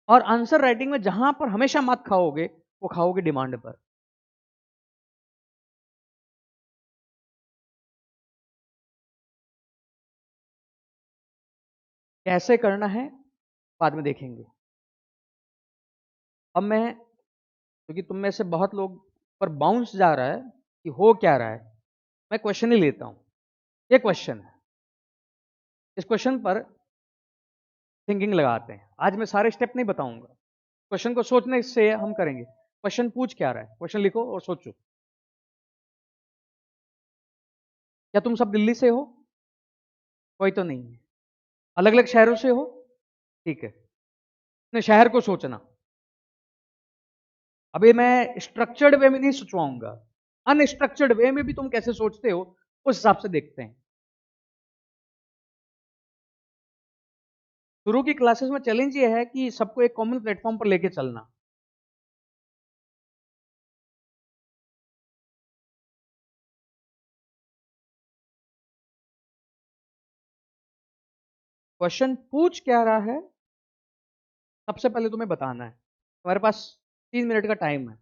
और आंसर राइटिंग में जहां पर हमेशा मात खाओगे वो खाओगे डिमांड पर। कैसे करना है बाद में देखेंगे। अब मैं, क्योंकि तुम में से बहुत लोग पर बाउंस जा रहा है कि हो क्या रहा है, मैं क्वेश्चन ही लेता हूं। ये क्वेश्चन है, इस क्वेश्चन पर थिंकिंग लगाते हैं। आज मैं सारे स्टेप नहीं बताऊंगा, क्वेश्चन को सोचने से हम करेंगे। क्वेश्चन पूछ क्या रहा है, क्वेश्चन लिखो और सोचो। क्या तुम सब दिल्ली से हो? कोई तो नहीं है। अलग अलग शहरों से हो? ठीक है, अपने शहर को सोचना। अभी मैं स्ट्रक्चर्ड वे में नहीं सोचवाऊंगा, अनस्ट्रक्चर्ड वे में भी तुम कैसे सोचते हो उस हिसाब से देखते हैं। शुरू की क्लासेस में चैलेंज ये है कि सबको एक कॉमन प्लेटफॉर्म पर लेके चलना। क्वेश्चन पूछ क्या रहा है सबसे पहले तुम्हें बताना है। तुम्हारे पास 3 मिनट का टाइम है।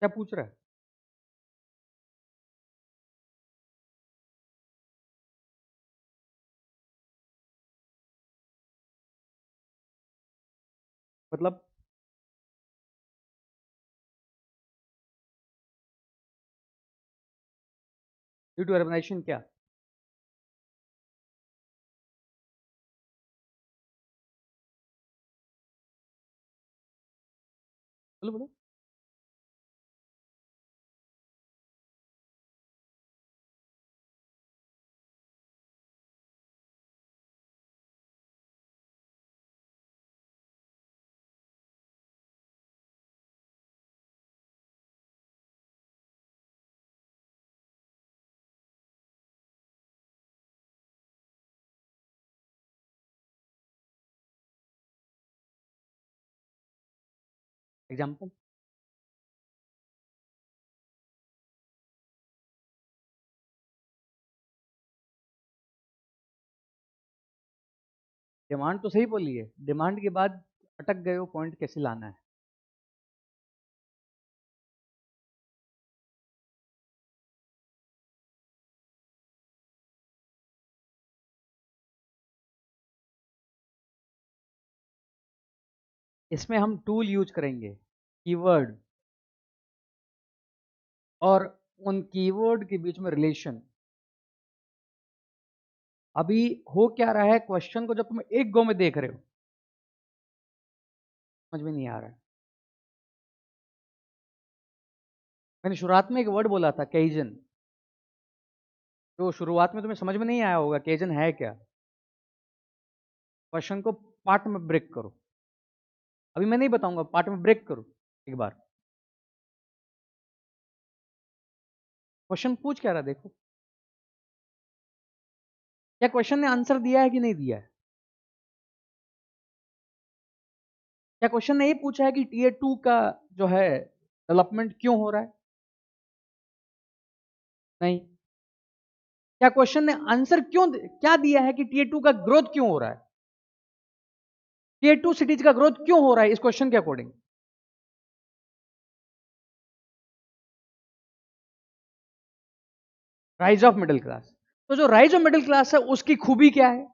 क्या पूछ रहा है? मतलब ड्यू टू अर्बनाइजेशन क्या? बोलो बोलो। एग्जाम्पल। डिमांड तो सही बोली है, डिमांड के बाद अटक गए हो, पॉइंट कैसे लाना है। इसमें हम टूल यूज करेंगे, कीवर्ड, और उन कीवर्ड के बीच में रिलेशन। अभी हो क्या रहा है, क्वेश्चन को जब तुम एक गो में देख रहे हो समझ में नहीं आ रहा है। मैंने शुरुआत में एक वर्ड बोला था, केजन, जो शुरुआत में तुम्हें समझ में नहीं आया होगा केजन है क्या। क्वेश्चन को पार्ट में ब्रेक करो। अभी मैं नहीं बताऊंगा, पार्ट में ब्रेक करो। एक बार क्वेश्चन पूछ क्या रहा देखो, क्या क्वेश्चन ने आंसर दिया है कि नहीं दिया है? क्या क्वेश्चन ने ये पूछा है कि टीयर 2 का जो है डेवलपमेंट क्यों हो रहा है? नहीं। क्या क्वेश्चन ने आंसर क्या दिया है कि टीयर 2 का ग्रोथ क्यों हो रहा है? टीयर 2 सिटीज का ग्रोथ क्यों हो रहा है इस क्वेश्चन के according? Rise of middle class. तो जो राइज ऑफ मिडिल क्लास है उसकी खूबी क्या है?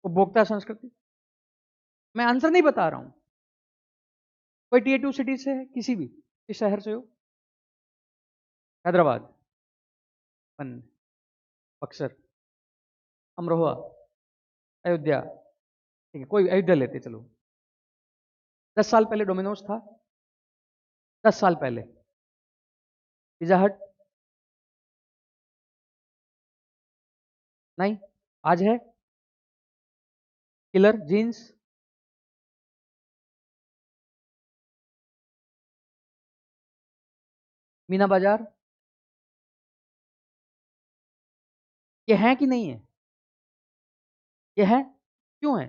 उपभोक्ता संस्कृति। मैं आंसर नहीं बता रहा हूं। कोई टीयर 2 सिटी से है, किसी भी इस शहर से हो, हैदराबाद, पन्ना, बक्सर, अमरोहा, अयोध्या, ठीक है कोई अयोध्या लेते चलो। 10 साल पहले डोमिनोज था, 10 साल पहले पिज्जा हट नहीं, आज है किलर जीन्स, मीना बाजार, ये है कि नहीं है? ये है, क्यों है?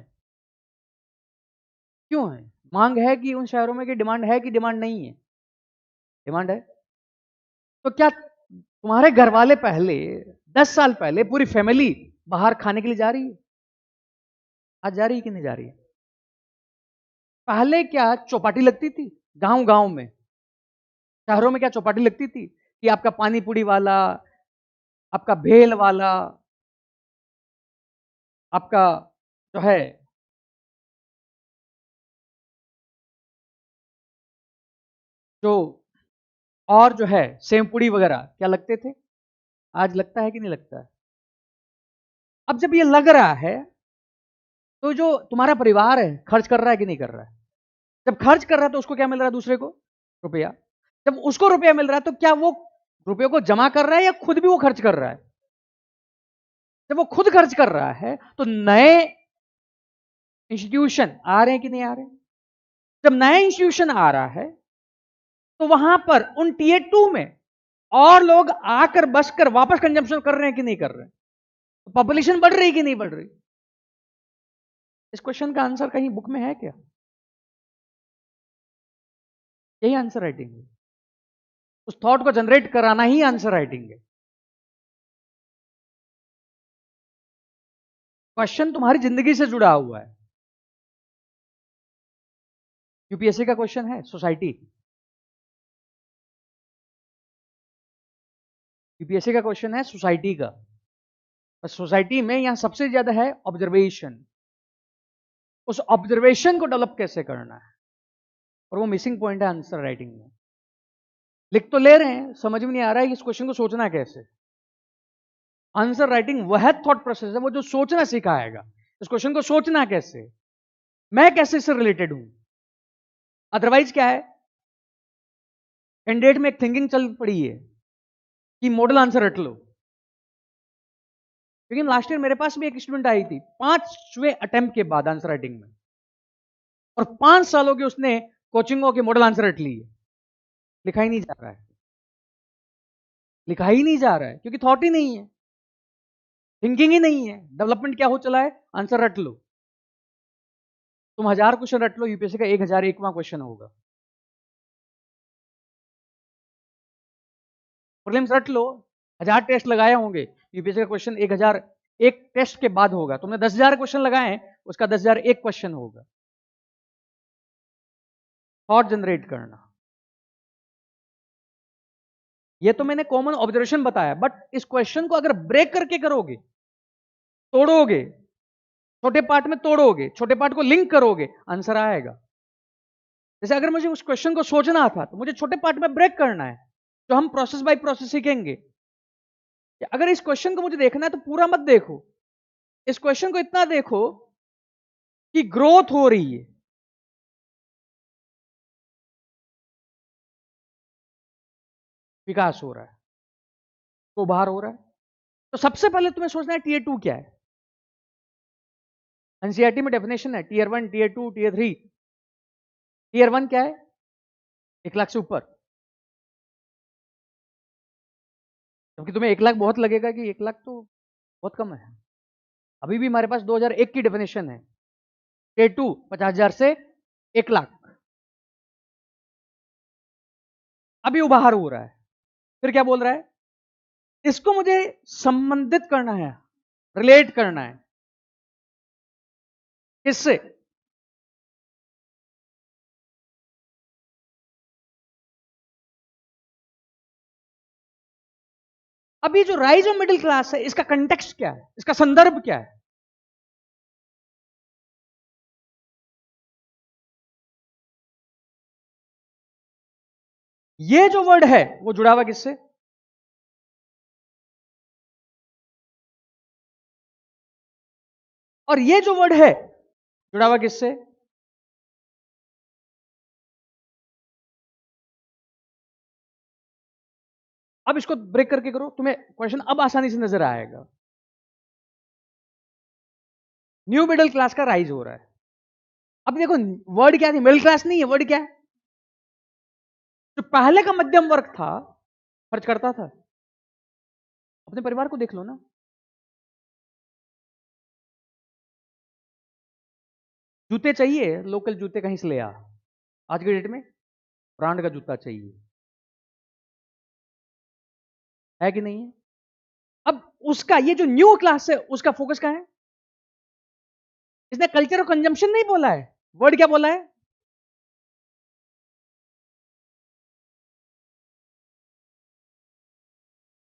क्यों है? मांग है कि उन शहरों में कि डिमांड है कि डिमांड नहीं है? डिमांड है। तो क्या तुम्हारे घर वाले पहले 10 साल पहले पूरी फैमिली बाहर खाने के लिए जा रही है? आज जा रही है कि नहीं जा रही है? पहले क्या चौपाटी लगती थी गांव गांव में? शहरों में क्या चौपाटी लगती थी कि आपका पानी पूरी वाला, आपका भेल वाला, आपका जो है जो और जो है सेव पूड़ी वगैरह क्या लगते थे? आज लगता है कि नहीं लगता है? अब जब ये लग रहा है तो जो तुम्हारा परिवार है खर्च कर रहा है कि नहीं कर रहा है? जब खर्च कर रहा है तो उसको क्या मिल रहा है? दूसरे को रुपया। जब उसको रुपया मिल रहा है तो क्या वो रुपये को जमा कर रहा है या खुद भी वो खर्च कर रहा है? जब वो खुद खर्च कर रहा है तो नए इंस्टीट्यूशन आ रहे हैं कि नहीं आ रहे? जब नया इंस्टीट्यूशन आ रहा है तो वहां पर उन टीयर 2 में और लोग आकर बसकर वापस कंजम्पशन कर रहे हैं कि नहीं कर रहे हैं? तो पॉपुलेशन बढ़ रही कि नहीं बढ़ रही? इस क्वेश्चन का आंसर कहीं बुक में है क्या? यही आंसर राइटिंग है। उस थॉट को जनरेट कराना ही आंसर राइटिंग है। क्वेश्चन तुम्हारी जिंदगी से जुड़ा हुआ है। यूपीएससी का क्वेश्चन है सोसाइटी। यूपीएससी का क्वेश्चन है सोसाइटी का। सोसाइटी में यहां सबसे ज्यादा है ऑब्जर्वेशन। उस ऑब्जर्वेशन को डेवलप कैसे करना है, और वो मिसिंग पॉइंट है आंसर राइटिंग में। लिख तो ले रहे हैं, समझ में नहीं आ रहा है कि इस क्वेश्चन को सोचना कैसे। आंसर राइटिंग वह थॉट प्रोसेस है वो जो सोचना सिखाएगा। इस क्वेश्चन को सोचना कैसे, मैं कैसे इससे रिलेटेड हूं। अदरवाइज क्या है, कैंडिडेट में एक थिंकिंग चल पड़ी है कि मॉडल आंसर रट लो। लेकिन लास्ट ईयर मेरे पास भी एक स्टूडेंट आई थी 5वें अटेम्प्ट के बाद आंसर राइटिंग में, और 5 सालों के उसने कोचिंगों के मॉडल आंसर रट लिए। लिखा ही नहीं जा रहा है, लिखा ही नहीं जा रहा है क्योंकि थॉट ही नहीं है, थिंकिंग ही नहीं है। डेवलपमेंट क्या हो चला है, आंसर रट लो। तुम 1000 क्वेश्चन रट लो, यूपीएससी का 1001वां क्वेश्चन होगा। प्रीलिम्स रट लो, 1000 टेस्ट लगाए होंगे, यूपीएससी का क्वेश्चन 1001 टेस्ट के बाद होगा। तुमने 10,000 क्वेश्चन लगाए हैं, उसका 10,001 क्वेश्चन होगा। थॉट जनरेट करना, ये तो मैंने कॉमन ऑब्जर्वेशन बताया, बट इस क्वेश्चन को अगर ब्रेक करके करोगे, तोड़ोगे, छोटे पार्ट में तोड़ोगे, छोटे पार्ट को लिंक करोगे, आंसर आएगा। जैसे अगर मुझे उस क्वेश्चन को सोचना था तो मुझे छोटे पार्ट में ब्रेक करना है, तो हम प्रोसेस बाय प्रोसेस सीखेंगे। अगर इस क्वेश्चन को मुझे देखना है तो पूरा मत देखो, इस क्वेश्चन को इतना देखो कि ग्रोथ हो रही है, विकास हो रहा है, तो बाहर हो रहा है। तो सबसे पहले तुम्हें सोचना है टीयर 2 क्या है। एनसीईआरटी में डेफिनेशन है टीयर 1, टीयर 2, टीयर 3। टीयर 1 क्या है? 1 लाख से ऊपर। क्योंकि तुम्हें 1 लाख बहुत लगेगा कि 1 लाख तो बहुत कम है। अभी भी हमारे पास 2001 की डेफिनेशन है, टीयर 2 50,000 से 1 लाख। अभी उबाहर हो रहा है, फिर क्या बोल रहा है? इसको मुझे संबंधित करना है, रिलेट करना है। किससे? अभी जो राइज ऑफ मिडिल क्लास है, इसका कंटेक्स्ट क्या है, इसका संदर्भ क्या है? ये जो वर्ड है वो जुड़ा हुआ किससे? और ये जो वर्ड है जुड़ा हुआ किससे? अब इसको ब्रेक करके करो, तुम्हें क्वेश्चन अब आसानी से नजर आएगा। न्यू मिडिल क्लास का राइज हो रहा है। अब देखो वर्ड क्या है, मिडिल क्लास नहीं है, वर्ड क्या है? जो पहले का मध्यम वर्ग था, खर्च करता था। अपने परिवार को देख लो ना, जूते चाहिए, लोकल जूते कहीं से ले आ। आज के डेट में ब्रांड का जूता चाहिए, है कि नहीं है? अब उसका ये जो न्यू क्लास है, उसका फोकस कहां है? इसने कल्चर ऑफ कंजम्पशन नहीं बोला है, वर्ड क्या बोला है?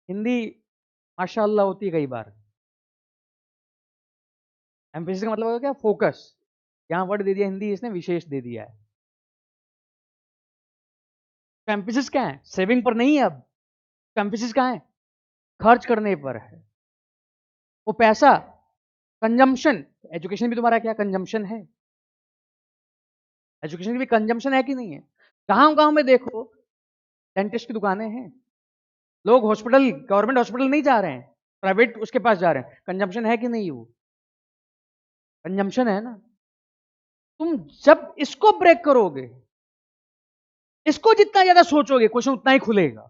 हिंदी माशाअल्लाह होती है कई बार। एम्फेसिस का मतलब होगा क्या? फोकस। यहां वर्ड दे दिया हिंदी, इसने विशेष दे दिया है। एम्फेसिस क्या है? सेविंग पर नहीं है। अब एम्फेसिस कहां है? खर्च करने पर है। वो पैसा कंजम्पशन, एजुकेशन भी तुम्हारा क्या कंजम्पशन है? एजुकेशन भी कंजम्पशन है कि नहीं है? गांव गांव में देखो डेंटिस्ट की दुकानें हैं, लोग हॉस्पिटल, गवर्नमेंट हॉस्पिटल नहीं जा रहे हैं, प्राइवेट उसके पास जा रहे हैं। कंजम्पशन है कि नहीं? वो कंजम्पशन है ना। तुम जब इसको ब्रेक करोगे, इसको जितना ज्यादा सोचोगे, क्वेश्चन उतना ही खुलेगा।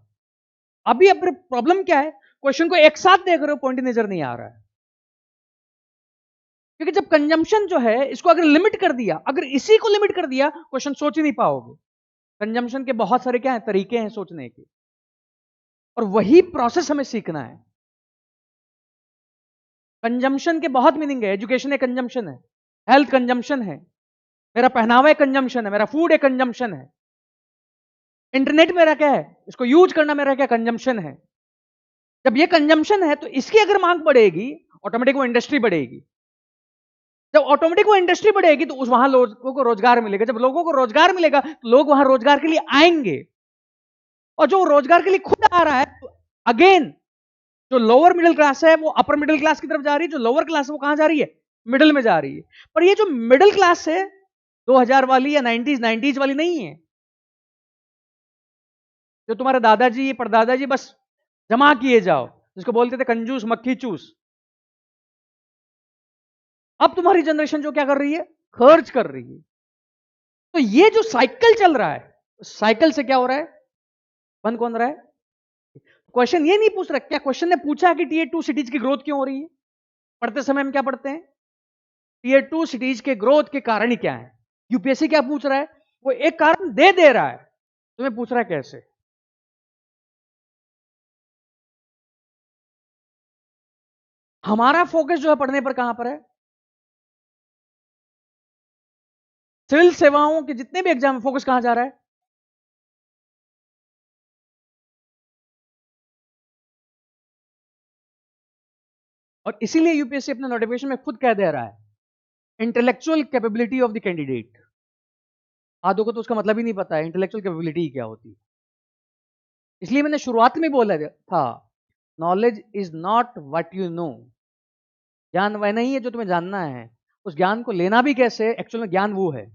अभी अब प्रॉब्लम क्या है? क्वेश्चन को एक साथ देख रहे हो, पॉइंट नजर नहीं आ रहा है। क्योंकि जब कंजम्पशन जो है, इसको अगर लिमिट कर दिया, अगर इसी को लिमिट कर दिया, क्वेश्चन सोच ही नहीं पाओगे। कंजम्पशन के बहुत सारे क्या है, तरीके हैं सोचने के, और वही प्रोसेस हमें सीखना है। कंजम्पशन के बहुत मीनिंग है। एजुकेशन एक कंजम्पशन है, हेल्थ कंजम्पशन है, मेरा पहनावा एक कंजम्पशन है, मेरा फूड एक कंजम्पशन है, इंटरनेट मेरा क्या है, इसको यूज करना मेरा क्या कंजम्पशन है। जब ये कंजम्पशन है तो इसकी अगर मांग बढ़ेगी, ऑटोमेटिक वो इंडस्ट्री बढ़ेगी। जब ऑटोमेटिक वो इंडस्ट्री बढ़ेगी तो उस वहां लोगों को रोजगार मिलेगा। जब लोगों को रोजगार मिलेगा तो लोग वहां रोजगार के लिए आएंगे, और जो रोजगार के लिए खुद आ रहा है, तो अगेन जो लोअर मिडिल क्लास है वो अपर मिडिल क्लास की तरफ जा रही है, जो लोअर क्लास है वो कहां जा रही है? मिडिल में जा रही है। पर ये जो मिडिल क्लास है 2000 वाली या 90s वाली नहीं है, जो तुम्हारे दादाजी परदादाजी बस जमा किए जाओ, जिसको बोलते थे कंजूस मक्खी चूस। अब तुम्हारी जनरेशन जो क्या कर रही है? खर्च कर रही है। तो ये जो साइकिल चल रहा है, साइकिल से क्या हो रहा है? बंद कौन रहा है? क्वेश्चन ये नहीं पूछ रहा, क्या क्वेश्चन ने पूछा कि टीयर 2 सिटीज की ग्रोथ क्यों हो रही है? पढ़ते समय हम क्या पढ़ते हैं? टीयर 2 सिटीज के ग्रोथ के कारण ही क्या है। यूपीएससी क्या पूछ रहा है? वो एक कारण दे रहा है, तुम्हें पूछ रहा है कैसे। हमारा फोकस जो है पढ़ने पर कहां पर है? सिविल सेवाओं के जितने भी एग्जाम फोकस कहां जा रहा है? और इसीलिए यूपीएससी अपने नोटिफिकेशन में खुद कह दे रहा है intellectual capability of the candidate. आधों को तो उसका मतलब ही नहीं पता है इंटेलेक्चुअल कैपेबिलिटी क्या होती है। इसलिए मैंने शुरुआत में बोला था, knowledge is not what you no. ज्ञान वह नहीं है जो तुम्हें जानना है, उस ज्ञान को लेना भी कैसे, एक्चुअल में ज्ञान वो है।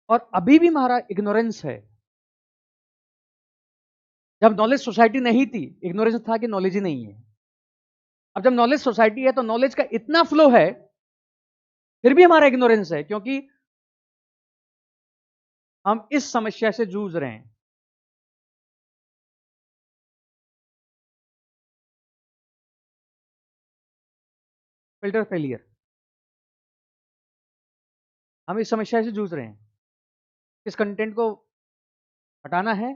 और अभी भी हमारा इग्नोरेंस है। जब नॉलेज सोसाइटी नहीं थी, इग्नोरेंस था कि नॉलेज ही नहीं है। अब जब नॉलेज सोसाइटी है तो नॉलेज का इतना फ्लो है फिर भी हमारा इग्नोरेंस है, क्योंकि हम इस समस्या से जूझ रहे हैं। फिल्टर फेलियर, हम इस समस्या से जूझ रहे हैं। किस कंटेंट को हटाना है,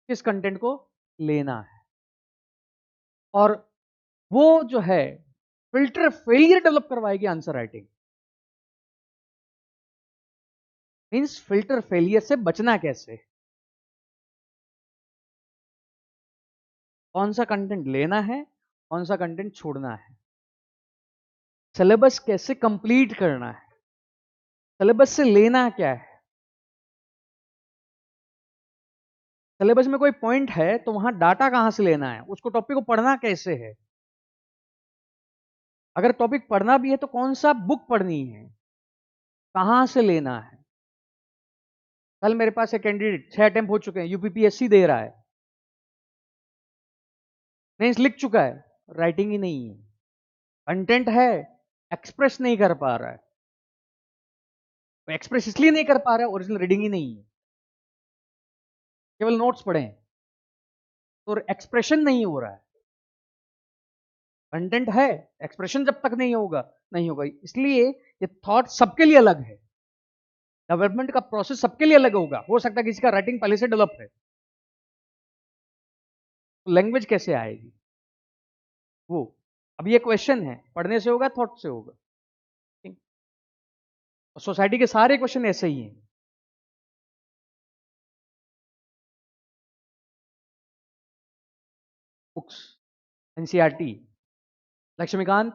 किस कंटेंट को लेना है, और वो जो है फिल्टर फेलियर डेवलप करवाएगी answer writing. Means filter failure से बचना कैसे, कौन सा कंटेंट लेना है, कौन सा कंटेंट छोड़ना है, सिलेबस कैसे कंप्लीट करना है, सिलेबस से लेना क्या है। सिलेबस में कोई पॉइंट है तो वहां डाटा कहां से लेना है, उसको टॉपिक को पढ़ना कैसे है, अगर टॉपिक पढ़ना भी है तो कौन सा बुक पढ़नी है, कहां से लेना है। कल मेरे पास एक कैंडिडेट 6 अटेम्प्ट हो चुके हैं, यूपीपीएससी दे रहा है, नहीं लिख चुका है, राइटिंग ही नहीं है, कंटेंट है, एक्सप्रेस नहीं कर पा रहा है। एक्सप्रेस इसलिए नहीं कर पा रहा है, ओरिजिनल रीडिंग ही नहीं है, केवल नोट्स पढ़े हैं, तो एक्सप्रेशन नहीं हो रहा है। कंटेंट है, एक्सप्रेशन जब तक नहीं होगा नहीं होगा। इसलिए ये थॉट सबके लिए अलग है, डेवलपमेंट का प्रोसेस सबके लिए अलग होगा। हो सकता है किसी का राइटिंग पहले से डेवलप है, तो लैंग्वेज कैसे आएगी वो, अब ये क्वेश्चन है, पढ़ने से होगा, थॉट से होगा। सोसाइटी के सारे क्वेश्चन ऐसे ही हैं। बुक्स, एनसीईआरटी, लक्ष्मीकांत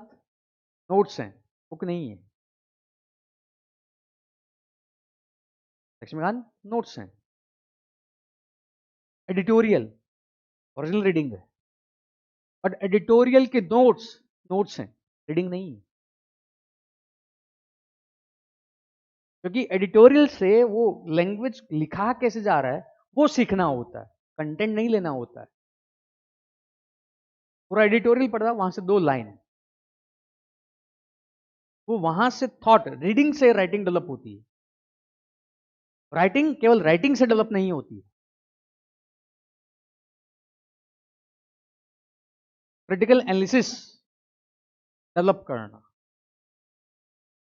नोट्स हैं, बुक नहीं है। लक्ष्मीकांत नोट्स हैं, एडिटोरियल ओरिजिनल रीडिंग है, बट एडिटोरियल के नोट्स हैं, रीडिंग नहीं है। क्योंकि एडिटोरियल से वो लैंग्वेज लिखा कैसे जा रहा है वो सीखना होता है, कंटेंट नहीं लेना होता है। पूरा एडिटोरियल पढ़ा, वहां से 2 लाइन, वो वहां से थॉट, रीडिंग से राइटिंग डेवलप होती है। राइटिंग केवल राइटिंग से डेवलप नहीं होती है। क्रिटिकल एनालिसिस डेवलप करना,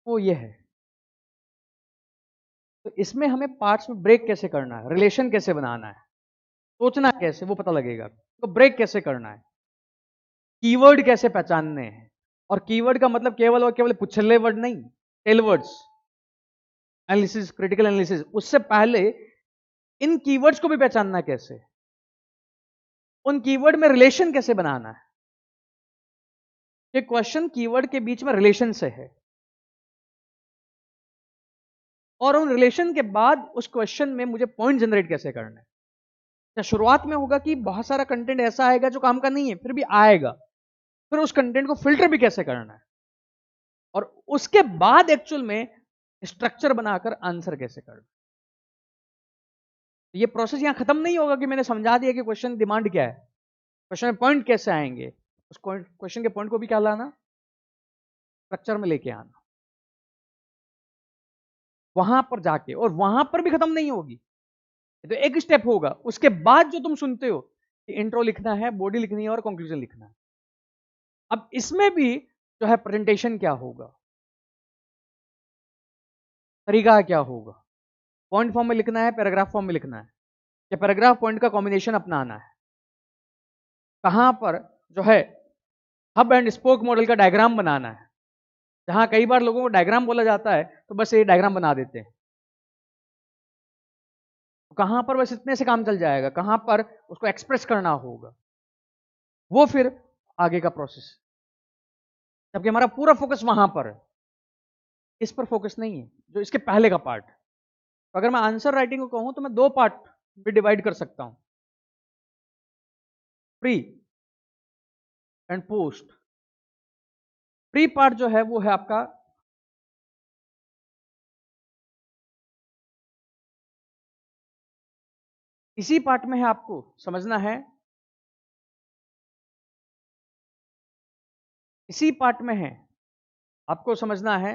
वो ये है। तो इसमें हमें पार्ट्स में ब्रेक कैसे करना है, रिलेशन कैसे बनाना है, सोचना कैसे वो पता लगेगा। तो ब्रेक कैसे करना है, कीवर्ड कैसे पहचानने हैं, और कीवर्ड का मतलब केवल और केवल पुछले वर्ड नहीं, tell words analysis, critical analysis. उससे पहले इन कीवर्ड्स को भी पहचानना कैसे, उन कीवर्ड में रिलेशन कैसे बनाना है। ये क्वेश्चन कीवर्ड के बीच में रिलेशन से है, और उन रिलेशन के बाद उस क्वेश्चन में मुझे पॉइंट जनरेट कैसे करना है। या शुरुआत में होगा कि बहुत सारा कंटेंट ऐसा आएगा जो काम का नहीं है, फिर भी आएगा, फिर उस कंटेंट को फिल्टर भी कैसे करना है, और उसके बाद एक्चुअल में स्ट्रक्चर बनाकर आंसर कैसे करना है। ये प्रोसेस यहां खत्म नहीं होगा कि मैंने समझा दिया कि क्वेश्चन डिमांड क्या है, क्वेश्चन में पॉइंट कैसे आएंगे, उस क्वेश्चन के पॉइंट को भी क्या लाना, स्ट्रक्चर में लेके आना, वहां पर जाके, और वहां पर भी खत्म नहीं होगी। तो एक स्टेप होगा, उसके बाद जो तुम सुनते हो कि इंट्रो लिखना है, बॉडी लिखनी है और कंक्लूजन लिखना है। अब इसमें भी जो है प्रेजेंटेशन क्या होगा, तरीका क्या होगा, पॉइंट फॉर्म में लिखना है, पैराग्राफ फॉर्म में लिखना है, या पैराग्राफ पॉइंट का कॉम्बिनेशन अपनाना है, कहां पर जो है हब एंड स्पोक मॉडल का डायग्राम बनाना है। जहां कई बार लोगों को डायग्राम बोला जाता है तो बस ये डायग्राम बना देते हैं, तो कहां पर बस इतने से काम चल जाएगा, कहां पर उसको एक्सप्रेस करना होगा, वो फिर आगे का प्रोसेस। जबकि हमारा पूरा फोकस वहां पर है, इस पर फोकस नहीं है जो इसके पहले का पार्ट। तो अगर मैं आंसर राइटिंग को कहूं तो मैं 2 पार्ट में डिवाइड कर सकता हूं, pre and post. Pre part जो है वो है आपका इसी पार्ट में है, आपको समझना है, इसी पार्ट में है आपको समझना है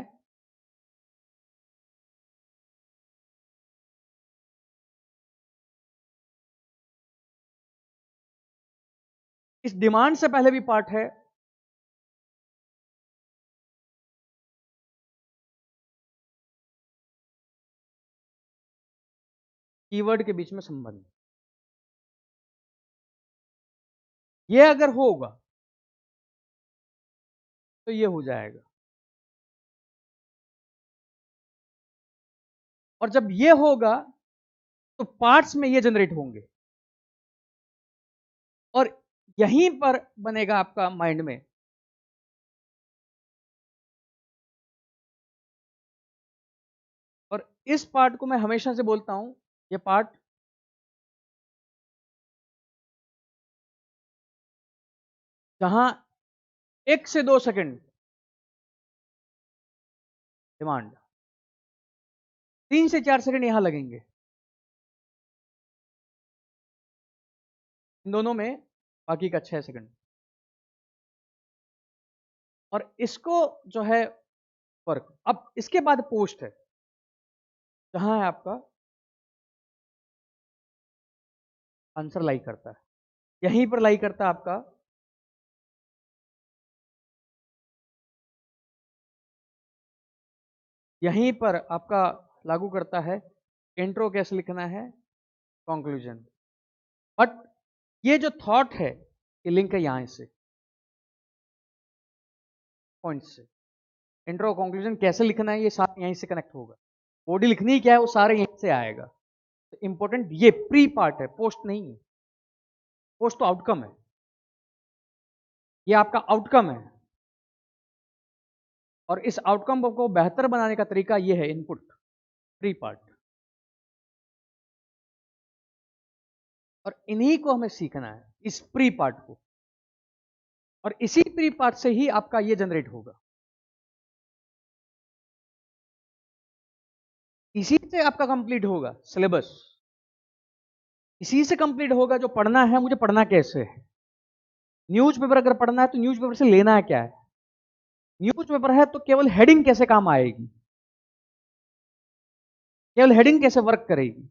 इस डिमांड से पहले भी पार्ट है, कीवर्ड के बीच में संबंध। ये अगर होगा तो ये हो जाएगा, और जब ये होगा तो पार्ट्स में ये जनरेट होंगे, और यहीं पर बनेगा आपका माइंड में और इस पार्ट को मैं हमेशा से बोलता हूं, ये पार्ट जहां 1 से 2 सेकंड डिमांड, 3 से 4 सेकंड यहां लगेंगे, इन दोनों में बाकी का 6 सेकंड। और इसको जो है वर्क, अब इसके बाद पोस्ट है, जहां है आपका आंसर लाई करता है, यहीं पर लाई करता है आपका यहीं पर आपका लागू करता है इंट्रो कैसे लिखना है, कंक्लूजन। बट ये जो थॉट है ये लिंक है यहां से, पॉइंट से। इंट्रो कंक्लूजन कैसे लिखना है ये सारा यहीं से कनेक्ट होगा, बॉडी लिखनी क्या है वो सारे यहीं से आएगा। तो इंपॉर्टेंट ये प्री पार्ट है, पोस्ट नहीं है। पोस्ट तो आउटकम है, ये आपका आउटकम है, और इस आउटकम को बेहतर बनाने का तरीका ये है इनपुट, प्री पार्ट। और इन्हीं को हमें सीखना है, इस प्री पार्ट को, और इसी प्री पार्ट से ही आपका ये जनरेट होगा, इसी से आपका कंप्लीट होगा सिलेबस, इसी से कंप्लीट होगा। जो पढ़ना है मुझे पढ़ना कैसे है, न्यूज़पेपर अगर पढ़ना है तो न्यूज़पेपर से लेना है क्या है, न्यूज़पेपर है तो केवल हेडिंग कैसे काम आएगी, केवल हेडिंग कैसे वर्क करेगी।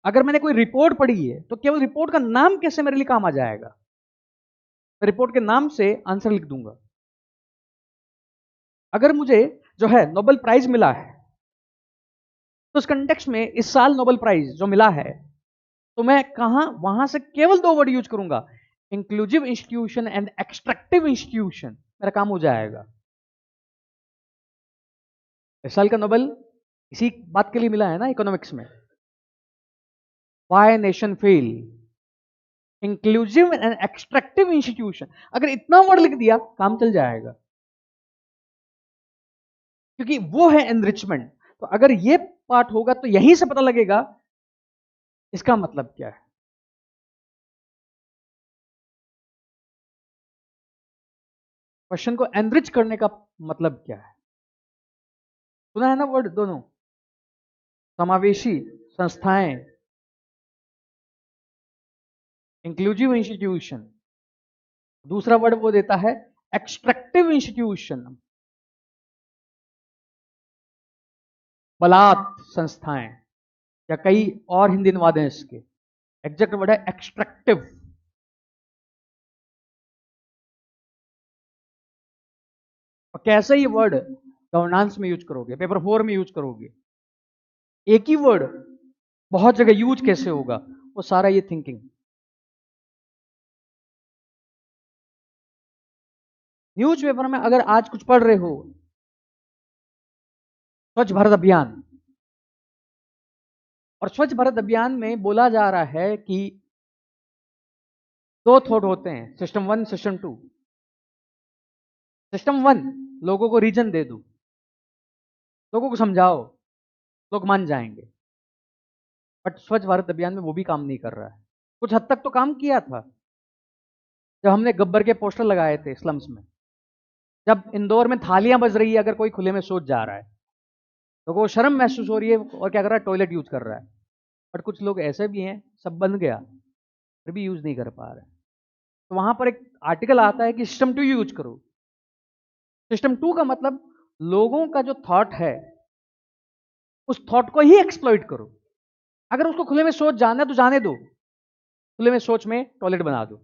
अगर मैंने कोई रिपोर्ट पढ़ी है तो केवल रिपोर्ट का नाम कैसे मेरे लिए काम आ जाएगा, रिपोर्ट के नाम से आंसर लिख दूंगा। अगर मुझे जो है नोबेल प्राइज मिला है तो उस कंटेक्स्ट में इस साल नोबेल प्राइज जो मिला है तो मैं कहां वहां से केवल 2 वर्ड यूज करूंगा, inclusive institution and extractive institution, मेरा काम हो जाएगा। इस साल का नोबेल इसी बात के लिए मिला है ना, इकोनॉमिक्स में, why nation fail, inclusive and extractive institution. अगर इतना वर्ड लिख दिया काम चल जाएगा, क्योंकि वो है एनरिचमेंट। तो अगर ये पार्ट होगा तो यहीं से पता लगेगा इसका मतलब क्या है। क्वेश्चन को एनरिच करने का मतलब क्या है, सुना है ना वर्ड दोनों, समावेशी संस्थाएं, इंक्लूसिव इंस्टीट्यूशन, दूसरा वर्ड वो देता है एक्सट्रैक्टिव इंस्टीट्यूशन, बलात् संस्थाएं, या कई और हिंदी अनुवाद हैं इसके, एग्जैक्ट वर्ड है एक्सट्रैक्टिव। और कैसे ये वर्ड गवर्नेंस में यूज करोगे, पेपर 4 में यूज करोगे, एक ही वर्ड बहुत जगह यूज कैसे होगा, वो सारा ये थिंकिंग। न्यूज़पेपर में अगर आज कुछ पढ़ रहे हो, स्वच्छ भारत अभियान, और स्वच्छ भारत अभियान में बोला जा रहा है कि 2 थॉट होते हैं, सिस्टम 1 सिस्टम 2। सिस्टम 1 लोगों को रीजन दे दो, लोगों को समझाओ, लोग मान जाएंगे। बट स्वच्छ भारत अभियान में वो भी काम नहीं कर रहा है। कुछ हद तक तो काम किया था, जब हमने गब्बर के पोस्टर लगाए थे स्लम्स में, जब इंदौर में थालियां बज रही है अगर कोई खुले में सोच जा रहा है, लोगों को शर्म महसूस हो रही है और क्या कर रहा है, टॉयलेट यूज कर रहा है। बट कुछ लोग ऐसे भी हैं, सब बन गया फिर भी यूज नहीं कर पा रहे। तो वहां पर एक आर्टिकल आता है कि सिस्टम 2 यूज करो। सिस्टम 2 का मतलब लोगों का जो थॉट है उस थॉट को ही एक्सप्लॉइट करो। अगर उसको खुले में सोच जाना है तो जाने दो, खुले में सोच में टॉयलेट बना दो।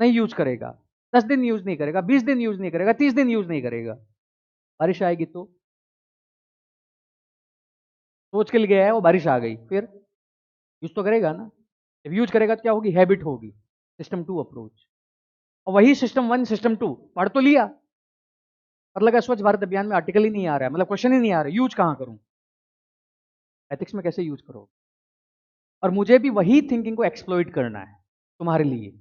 नहीं यूज करेगा, 10 दिन यूज नहीं करेगा, 20 दिन यूज नहीं करेगा, 30 दिन यूज नहीं करेगा, बारिश आएगी तो सोच के लिए गया है वो, बारिश आ गई, फिर यूज तो करेगा ना। जब यूज करेगा तो क्या होगी, हैबिट होगी, सिस्टम 2 अप्रोच। और वही सिस्टम 1 सिस्टम 2 पढ़ तो लिया, पर लगा स्वच्छ भारत अभियान में आर्टिकल ही नहीं आ रहा है, मतलब क्वेश्चन ही नहीं आ रहा है, यूज कहां करूं, एथिक्स में कैसे यूज करो। और मुझे भी वही थिंकिंग को एक्सप्लॉइट करना है तुम्हारे लिए।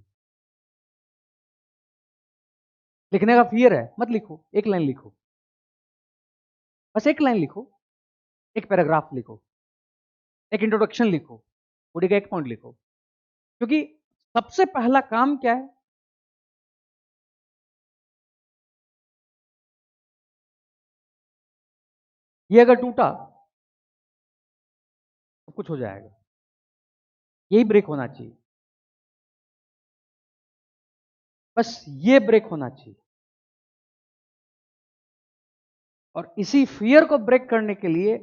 लिखने का फियर है, मत लिखो, एक लाइन लिखो, बस एक लाइन लिखो, एक पैराग्राफ लिखो, एक इंट्रोडक्शन लिखो, बॉडी का एक पॉइंट लिखो। क्योंकि सबसे पहला काम क्या है, ये अगर टूटा तो कुछ हो जाएगा, यही ब्रेक होना चाहिए, बस ये ब्रेक होना चाहिए। और इसी फियर को ब्रेक करने के लिए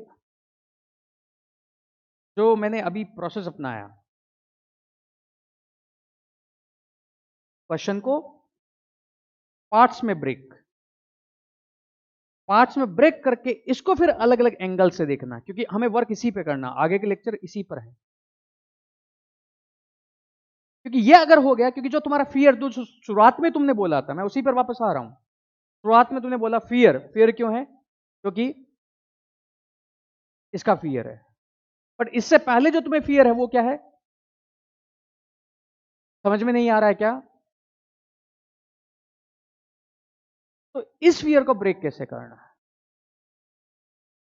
जो मैंने अभी प्रोसेस अपनाया, क्वेश्चन को पार्ट्स में ब्रेक करके इसको फिर अलग अलग एंगल से देखना, क्योंकि हमें वर्क इसी पे करना, आगे के लेक्चर इसी पर है। क्योंकि ये अगर हो गया, क्योंकि जो तुम्हारा फियर जो शुरुआत में तुमने बोला था, मैं उसी पर वापस आ रहा हूं। शुरुआत में तुमने बोला फियर क्यों है, क्योंकि इसका फियर है। बट इससे पहले जो तुम्हें फियर है वो क्या है, समझ में नहीं आ रहा है क्या? तो इस फियर को ब्रेक कैसे करना है,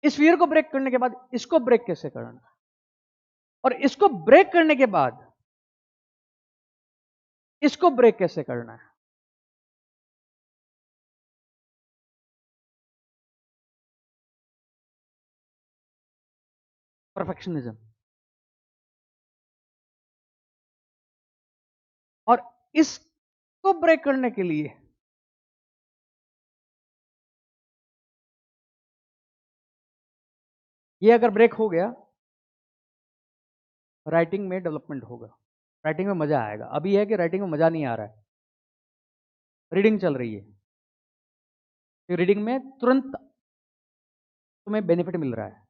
इस फियर को ब्रेक करने के बाद इसको ब्रेक कैसे करना है, और इसको ब्रेक करने के बाद इसको ब्रेक कैसे करना है। परफेक्शनिज्म। और इसको ब्रेक करने के लिए ये अगर ब्रेक हो गया, राइटिंग में डेवलपमेंट होगा, राइटिंग में मजा आएगा। अभी है कि राइटिंग में मजा नहीं आ रहा है, रीडिंग चल रही है, तो रीडिंग में तुरंत तुम्हें बेनिफिट मिल रहा है,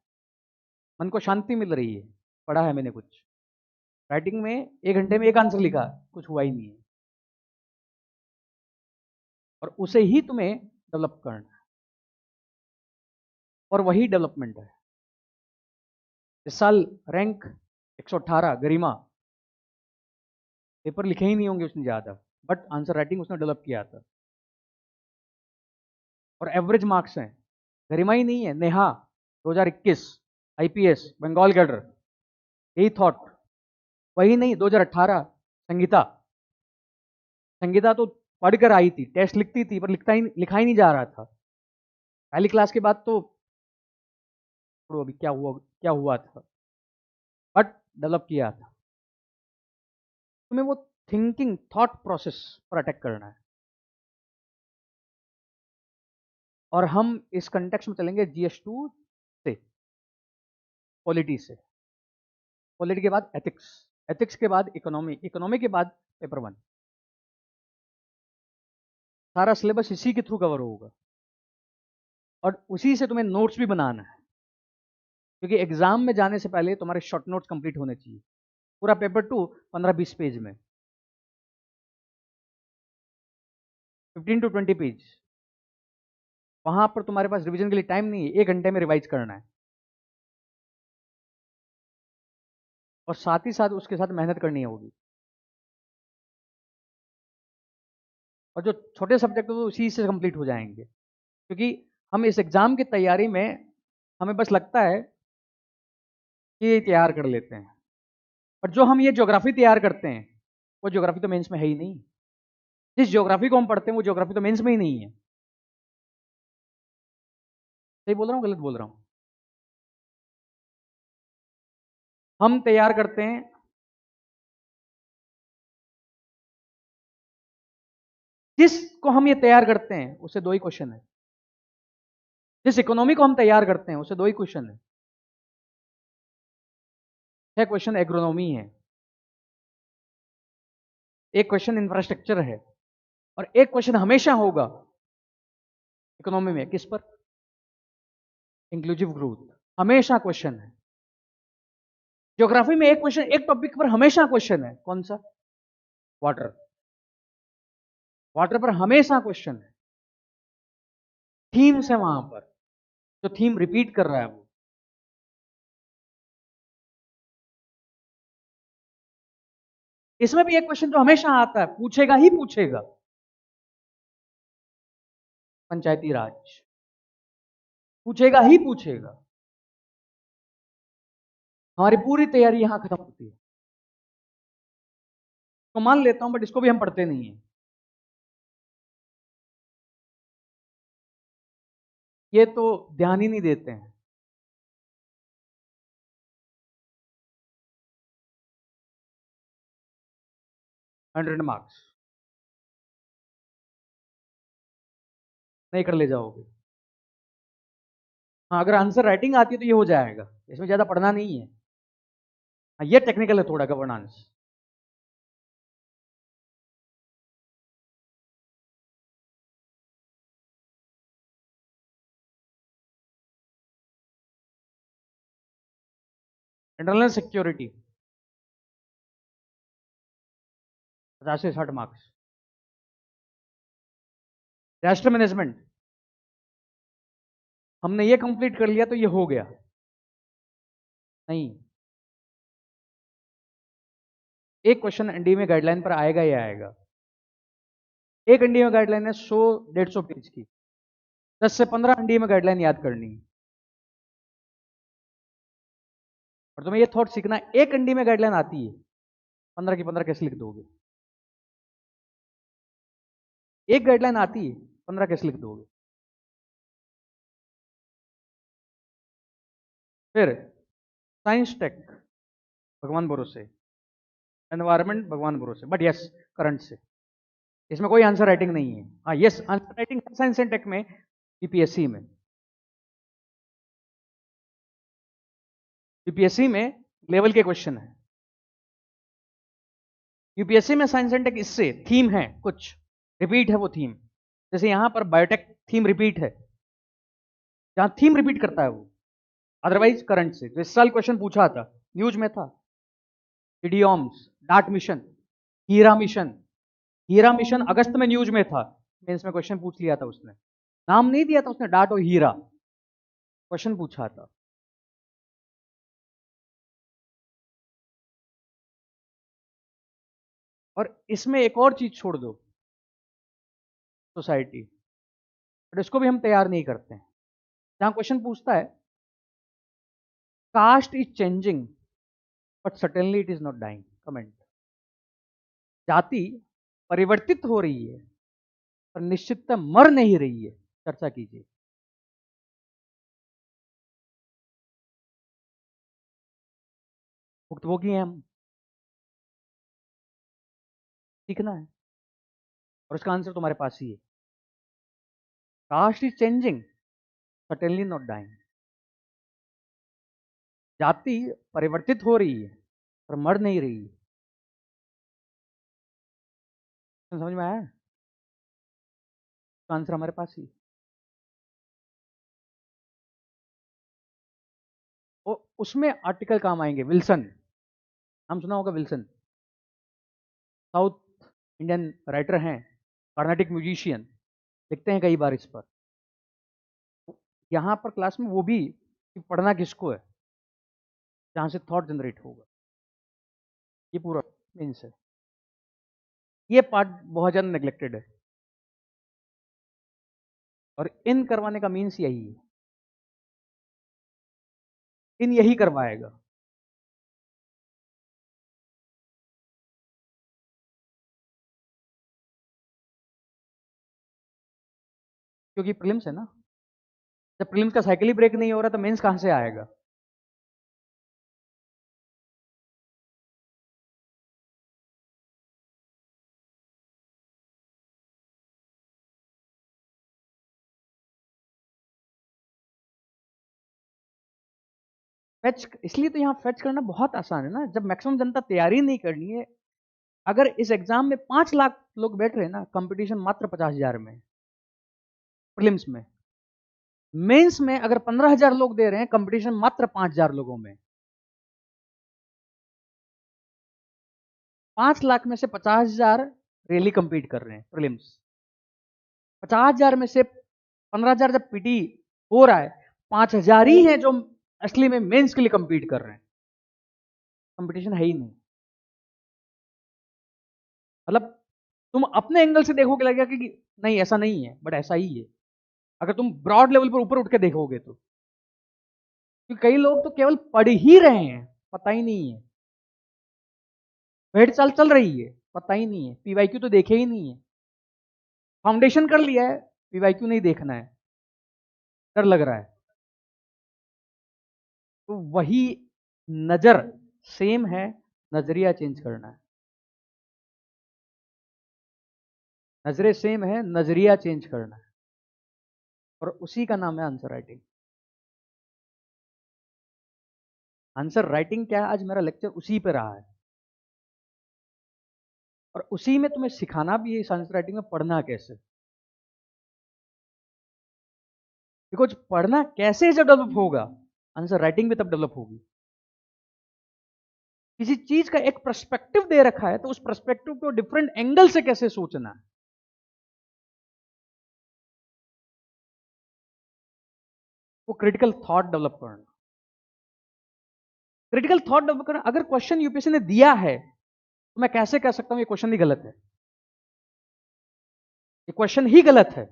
मन को शांति मिल रही है, पढ़ा है मैंने कुछ। राइटिंग में 1 घंटे में 1 आंसर लिखा, कुछ हुआ ही नहीं है, और उसे ही तुम्हें डेवलप करना है, और वही डेवलपमेंट है। इस साल रैंक 118 गरिमा, पेपर लिखे ही नहीं होंगे उसने ज्यादा, बट आंसर राइटिंग उसने डेवलप किया था, और एवरेज मार्क्स हैं। गरिमा ही नहीं है, नेहा 2021 आईपीएस बंगाल कैडर, यही थॉट। वही नहीं, 2018 संगीता, संगीता तो पढ़कर आई थी, टेस्ट लिखती थी, पर लिखा ही नहीं जा रहा था। पहली क्लास के बाद तो छोड़ो, अभी क्या हुआ था, बट डेवलप किया था। तुम्हें वो थिंकिंग थॉट प्रोसेस पर अटैक करना है। और हम इस कंटेक्स्ट में चलेंगे GS2 से, पॉलिटी से, पॉलिटी के बाद एथिक्स, एथिक्स के बाद इकोनॉमी, इकोनॉमी के बाद पेपर 1। सारा सिलेबस इसी के थ्रू कवर होगा, और उसी से तुम्हें नोट्स भी बनाना है, क्योंकि एग्जाम में जाने से पहले तुम्हारे शॉर्ट नोट्स कंप्लीट होने चाहिए। पूरा पेपर 2 15-20 पेज में, 15 to 20 पेज। वहां पर तुम्हारे पास रिवीजन के लिए टाइम नहीं है, 1 घंटे में रिवाइज करना है, और साथ ही साथ उसके साथ मेहनत करनी होगी। और जो छोटे सब्जेक्ट है वो उसी से कंप्लीट हो जाएंगे, क्योंकि हम इस एग्जाम की तैयारी में हमें बस लगता है कि ये तैयार कर लेते हैं, पर जो हम ये ज्योग्राफी तैयार करते हैं वो ज्योग्राफी तो मेंस में है ही नहीं। जिस ज्योग्राफी को हम पढ़ते हैं वो ज्योग्राफी तो मेंस में ही नहीं है। सही बोल रहा हूँ, गलत बोल रहा हूँ? हम तैयार करते हैं, जिसको हम ये तैयार करते हैं उससे 2 ही क्वेश्चन है। जिस इकोनॉमी को हम तैयार करते हैं उससे 2 ही क्वेश्चन है। 6 क्वेश्चन एग्रोनॉमी है, 1 क्वेश्चन इंफ्रास्ट्रक्चर है, और एक क्वेश्चन हमेशा होगा इकोनॉमी में, किस पर? इंक्लूसिव ग्रोथ, हमेशा क्वेश्चन है। ज्योग्राफी में एक क्वेश्चन, एक टॉपिक पर हमेशा क्वेश्चन है, कौन सा? वाटर। वाटर पर हमेशा क्वेश्चन है, थीम्स है वहां पर, जो थीम रिपीट कर रहा है वो। इसमें भी एक क्वेश्चन जो हमेशा आता है, पूछेगा ही पूछेगा, पंचायती राज, पूछेगा ही पूछेगा। हमारी पूरी तैयारी यहां खत्म होती है, तो मान लेता हूं, बट इसको भी हम पढ़ते नहीं है। ये तो ध्यान ही नहीं देते हैं। हंड्रेड मार्क्स नहीं कर ले जाओगे। हाँ, अगर आंसर राइटिंग आती है तो ये हो जाएगा, इसमें ज्यादा पढ़ना नहीं है। हाँ, ये टेक्निकल है थोड़ा, गवर्नेंस। इंटरनल सिक्योरिटी 50 से 60 मार्क्स। राष्ट्र मैनेजमेंट हमने ये कंप्लीट कर लिया तो ये हो गया नहीं। एक क्वेश्चन एनडीए में गाइडलाइन पर आएगा ही आएगा। एक एनडीए में गाइडलाइन है 100-150 पेज की, 10 से 15 एनडीए में गाइडलाइन याद करनी है। और तुम्हें ये थॉट सीखना है, एक एनडीए में गाइडलाइन आती है, 15 की 15 कैसे लिख दोगे? एक गाइडलाइन आती है, 15 कैसे लिख दोगे? फिर साइंस टेक भगवान भरोसे, एनवायरमेंट भगवान भरोसे, बट यस करंट से। इसमें कोई आंसर राइटिंग नहीं है। हाँ yes, answer writing science and tech में, यूपीएससी में। यूपीएससी में लेवल के क्वेश्चन है। यूपीएससी में साइंस एंड टेक इससे थीम है, कुछ रिपीट है वो थीम। जैसे यहां पर बायोटेक थीम रिपीट है, जहां थीम रिपीट करता है वो। अदरवाइज करंट से, जो इस साल क्वेश्चन पूछा था, न्यूज में था, इडियोम्स, डार्ट मिशन, हीरा मिशन। हीरा मिशन अगस्त में न्यूज में था, मेंस में क्वेश्चन पूछ लिया था उसने, नाम नहीं दिया था उसने, डार्ट और हीरा, क्वेश्चन पूछा था। और इसमें एक और चीज छोड़ दो, सोसाइटी, बट इसको भी हम तैयार नहीं करते हैं। जहां क्वेश्चन पूछता है caste is changing but suddenly it is not dying, comment. जाति परिवर्तित हो रही है पर निश्चितता मर नहीं रही है, चर्चा कीजिए। भुक्तभोगी हैं हम, सीखना है, और उसका आंसर तुम्हारे पास ही है। Caste is changing suddenly not dying, जाति परिवर्तित हो रही है पर मर नहीं रही है। समझ में आया? आंसर हमारे पास ही। वो उसमें आर्टिकल काम आएंगे, विल्सन, नाम सुना होगा विल्सन, साउथ इंडियन राइटर हैं, कर्नाटिक म्यूजिशियन, लिखते हैं कई बार इस पर। यहां पर क्लास में वो भी कि पढ़ना किसको है, जहां से थॉट जनरेट होगा। ये पूरा मीन्स है, ये पार्ट बहुत ज्यादा नेग्लेक्टेड है, और इन करवाने का मीन्स यही है, इन यही करवाएगा। क्योंकि प्रीलिम्स है ना, जब प्रीलिम्स का साइकिल ही ब्रेक नहीं हो रहा तो मेंस कहां से आएगा? फेच, इसलिए तो यहाँ फेच करना बहुत आसान है ना, जब मैक्सिमम जनता तैयारी नहीं करनी है। अगर इस एग्जाम में 5 लाख लोग बैठ रहे हैं ना, कंपटीशन मात्र 50,000 में, प्रीलिम्स में। मेंस में अगर 15,000 लोग दे रहे हैं, कंपटीशन मात्र 5,000 लोगों में। 5 लाख में से 50,000 रियली कंपीट कर रहे हैं प्रीलिम्स। 50,000 में से 15,000 जब पीटी हो रहा है, 5,000 ही हैं जो असली में मेंस के लिए कंपीट कर रहे हैं। कंपटीशन है ही नहीं। मतलब तुम अपने एंगल से देखोगे लगेगा कि नहीं ऐसा नहीं है, बट ऐसा ही है अगर तुम ब्रॉड लेवल पर ऊपर उठ के देखोगे तो। क्योंकि कई लोग तो केवल पढ़ ही रहे हैं, पता ही नहीं है। भेड़ चाल चल रही है, पता ही नहीं है। पीवाईक्यू तो देखे ही नहीं है। फाउंडेशन कर लिया है, पीवाईक्यू नहीं देखना है, डर लग रहा है। तो वही नजर सेम है, नजरिया चेंज करना है। नजरें सेम है, नजरिया चेंज करना है, और उसी का नाम है आंसर राइटिंग। आंसर राइटिंग क्या है, आज मेरा लेक्चर उसी पे रहा है, और उसी में तुम्हें सिखाना भी है इस आंसर राइटिंग में पढ़ना कैसे। बिकॉज पढ़ना कैसे जब डेवलप होगा, आंसर राइटिंग भी तब डेवलप होगी। किसी चीज का एक पर्सपेक्टिव दे रखा है, तो उस पर्सपेक्टिव को डिफरेंट एंगल से कैसे सोचना है, वो क्रिटिकल थॉट डेवलप करना। क्रिटिकल थॉट डेवलप करना। अगर क्वेश्चन यूपीएससी ने दिया है, तो मैं कैसे कह सकता हूं ये क्वेश्चन ही गलत है, ये क्वेश्चन ही गलत है।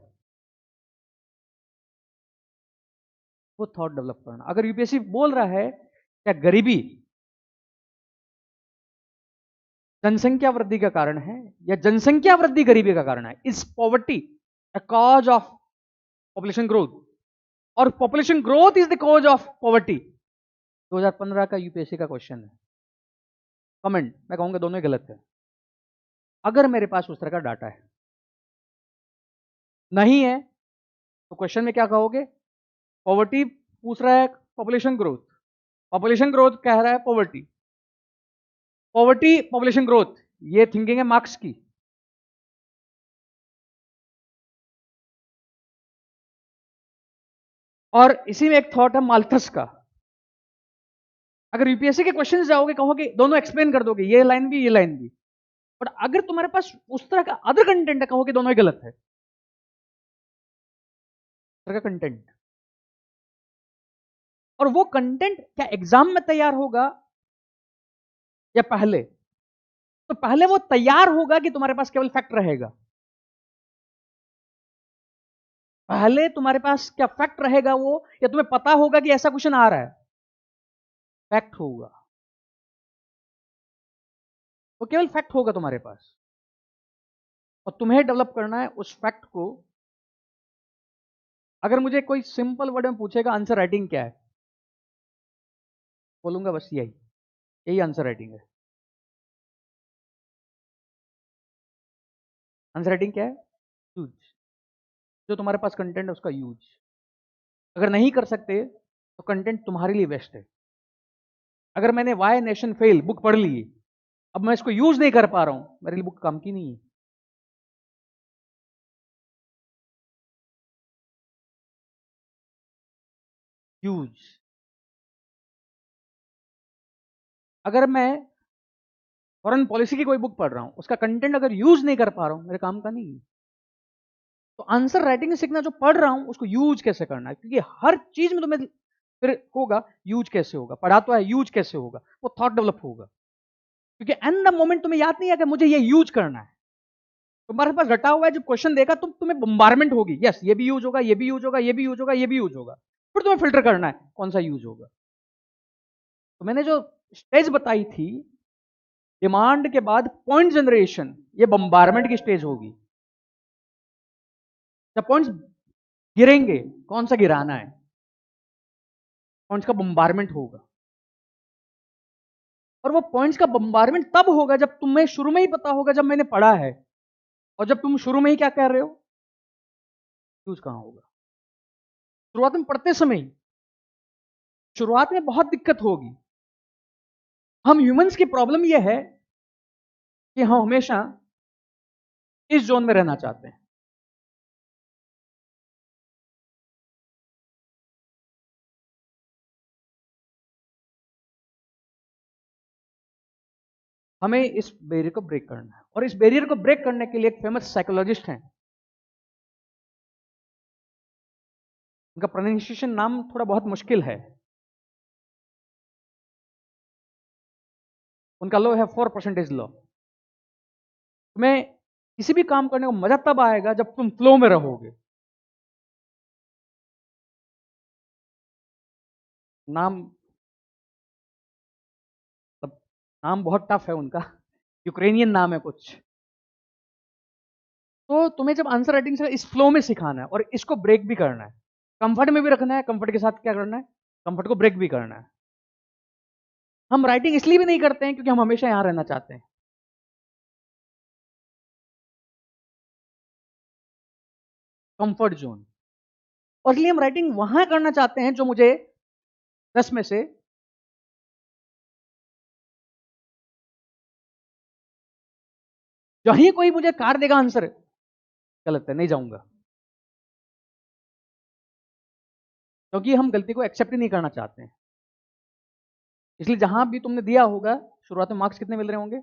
वो थॉट डेवलप करना। अगर यूपीएससी बोल रहा है क्या गरीबी जनसंख्या वृद्धि का कारण है, या जनसंख्या वृद्धि गरीबी का कारण है, is poverty a cause of population growth, और population growth is the cause of poverty, 2015 का यूपीएससी का क्वेश्चन है। कमेंट, मैं कहूंगा दोनों ही गलत है, अगर मेरे पास उस तरह का डाटा है। नहीं है तो क्वेश्चन में क्या कहोगे, पॉवर्टी पूछ रहा है, पॉपुलेशन ग्रोथ, पॉपुलेशन ग्रोथ कह रहा है पॉवर्टी, पॉवर्टी पॉपुलेशन ग्रोथ, ये थिंकिंग है मार्क्स की। और इसी में एक थॉट है माल्थस का। अगर यूपीएससी के क्वेश्चन जाओगे, कहोगे दोनों एक्सप्लेन कर दोगे, ये लाइन भी ये लाइन भी, बट अगर तुम्हारे पास उस तरह का अदर कंटेंट है, कहोगे दोनों ही गलत है। तरह का कंटेंट, और वो कंटेंट क्या एग्जाम में तैयार होगा या पहले? तो पहले वो तैयार होगा कि तुम्हारे पास केवल फैक्ट रहेगा। पहले तुम्हारे पास क्या फैक्ट रहेगा वो, या तुम्हें पता होगा कि ऐसा क्वेश्चन आ रहा है? फैक्ट होगा। वो केवल फैक्ट होगा तुम्हारे पास, और तुम्हें डेवलप करना है उस फैक्ट को। अगर मुझे कोई सिंपल वर्ड में पूछेगा आंसर राइटिंग क्या है, बोलूंगा बस यही, यही आंसर राइटिंग है। आंसर राइटिंग क्या है? यूज, जो तुम्हारे पास कंटेंट है उसका यूज। अगर नहीं कर सकते तो कंटेंट तुम्हारे लिए बेस्ट है। अगर मैंने वाई नेशन फेल बुक पढ़ ली, अब मैं इसको यूज नहीं कर पा रहा हूं, मेरे लिए बुक काम की नहीं है। यूज। अगर मैं फॉरेन पॉलिसी की कोई बुक पढ़ रहा हूं, उसका कंटेंट अगर यूज नहीं कर पा रहा हूं, मेरे काम का नहीं है। तो आंसर राइटिंग सीखना, जो पढ़ रहा हूं उसको यूज कैसे करना है, क्योंकि हर चीज में तुम्हें फिर होगा यूज कैसे होगा, पढ़ा तो है यूज कैसे होगा, वो थॉट डेवलप होगा। क्योंकि एन द मोमेंट तुम्हें याद नहीं है कि मुझे ये यूज करना है, तुम्हारे पास रटा हुआ है, जब क्वेश्चन देगा तुम्हें बम्बारमेंट होगी, यस ये भी यूज होगा, ये भी यूज होगा, ये भी यूज होगा, ये भी यूज होगा। फिर तुम्हें फिल्टर करना है कौन सा यूज होगा। तो मैंने जो स्टेज बताई थी, डिमांड के बाद पॉइंट जनरेशन, ये बम्बारमेंट की स्टेज होगी। जब पॉइंट्स गिरेंगे, कौन सा गिराना है, पॉइंट्स का बम्बारमेंट होगा। और वो पॉइंट्स का बम्बारमेंट तब होगा जब तुम्हें शुरू में ही पता होगा, जब मैंने पढ़ा है, और जब तुम शुरू में ही क्या कह रहे हो, यूज कहां होगा। शुरुआत में पढ़ते समय ही, शुरुआत में बहुत दिक्कत होगी। हम ह्यूमंस की प्रॉब्लम यह है कि हम हमेशा इस जोन में रहना चाहते हैं। हमें इस बैरियर को ब्रेक करना है, और इस बैरियर को ब्रेक करने के लिए एक फेमस साइकोलॉजिस्ट हैं, उनका प्रोनाउंसिएशन नाम थोड़ा बहुत मुश्किल है। उनका लॉ है 4% लॉ। तुम्हें किसी भी काम करने को मजा तब आएगा जब तुम फ्लो में रहोगे। नाम मतलब नाम बहुत टफ है उनका, यूक्रेनियन नाम है कुछ। तो तुम्हें जब आंसर राइटिंग से इस फ्लो में सिखाना है और इसको ब्रेक भी करना है, कंफर्ट में भी रखना है, कंफर्ट के साथ क्या करना है, कंफर्ट को ब्रेक भी करना है। हम राइटिंग इसलिए भी नहीं करते हैं क्योंकि हम हमेशा यहां रहना चाहते हैं, कंफर्ट जोन। और इसलिए हम राइटिंग वहां करना चाहते हैं जो मुझे 10 में से जहीं कोई मुझे कार देगा आंसर गलत है, नहीं जाऊंगा, क्योंकि हम गलती को एक्सेप्ट ही नहीं करना चाहते हैं। इसलिए जहां भी तुमने दिया होगा शुरुआत में मार्क्स कितने मिल रहे होंगे?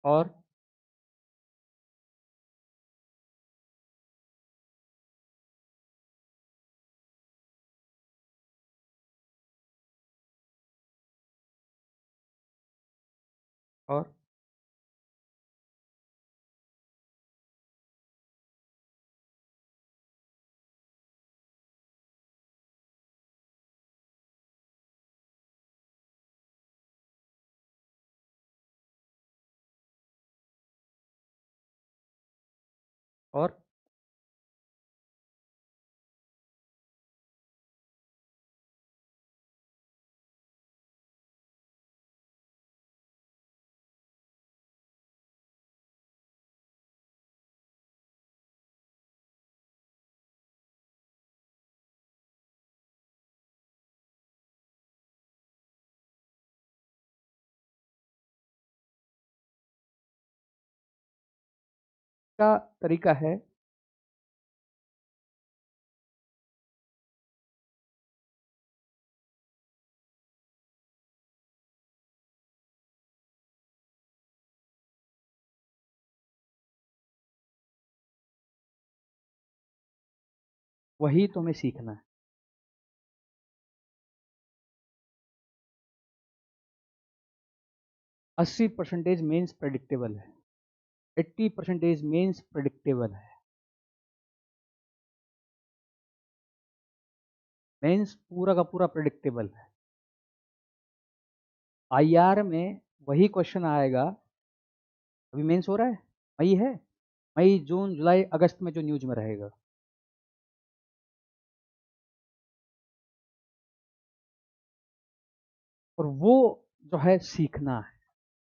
और और और का तरीका है वही तुम्हें सीखना है। 80% मेंस प्रेडिक्टेबल है, 80% मेंस प्रेडिक्टेबल है, मेंस पूरा का पूरा प्रेडिक्टेबल है। आईआर में वही क्वेश्चन आएगा। अभी मेंस हो रहा है, मई है, मई जून जुलाई अगस्त में जो न्यूज में रहेगा। और वो जो है सीखना है।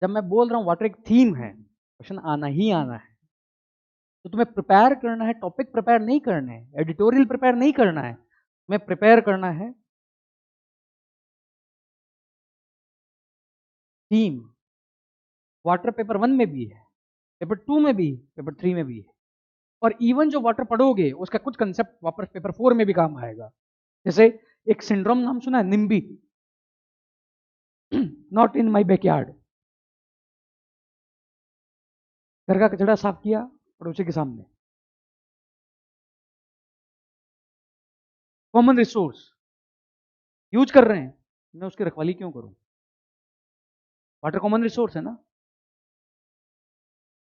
जब मैं बोल रहा हूं वाटर एक थीम है, क्वेश्चन आना ही आना है, तो तुम्हें प्रिपेयर करना है, टॉपिक प्रिपेयर नहीं करना है, एडिटोरियल प्रिपेयर नहीं करना है, तुम्हें प्रिपेयर करना है थीम। वाटर पेपर 1 में भी है, पेपर 2 में भी, पेपर 3 में भी है, और इवन जो वाटर पढ़ोगे उसका कुछ कंसेप्ट वापस पेपर 4 में भी काम आएगा। जैसे एक सिंड्रोम नाम सुना है, निम्बी, नॉट इन माई बैकयार्ड। घर का कचरा साफ किया पड़ोसी के सामने। कॉमन रिसोर्स यूज कर रहे हैं, मैं उसकी रखवाली क्यों करूं? वाटर कॉमन रिसोर्स है ना।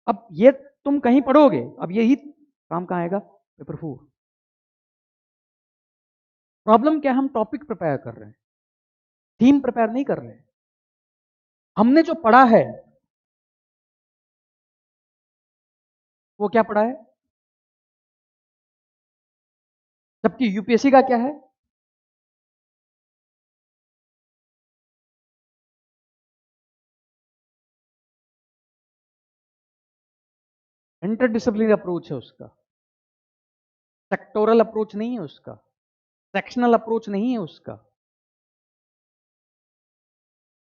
अब ये तुम कहीं पढ़ोगे, अब यही काम कहां आएगा? पेपर 4। प्रॉब्लम क्या है, हम टॉपिक प्रिपेयर कर रहे हैं, थीम प्रिपेयर नहीं कर रहे हैं। हमने जो पढ़ा है वो क्या पढ़ा है? जबकि यूपीएससी का क्या है? इंटरडिसिप्लिनरी अप्रोच है उसका, सेक्टोरल अप्रोच नहीं है उसका, सेक्शनल अप्रोच नहीं है उसका।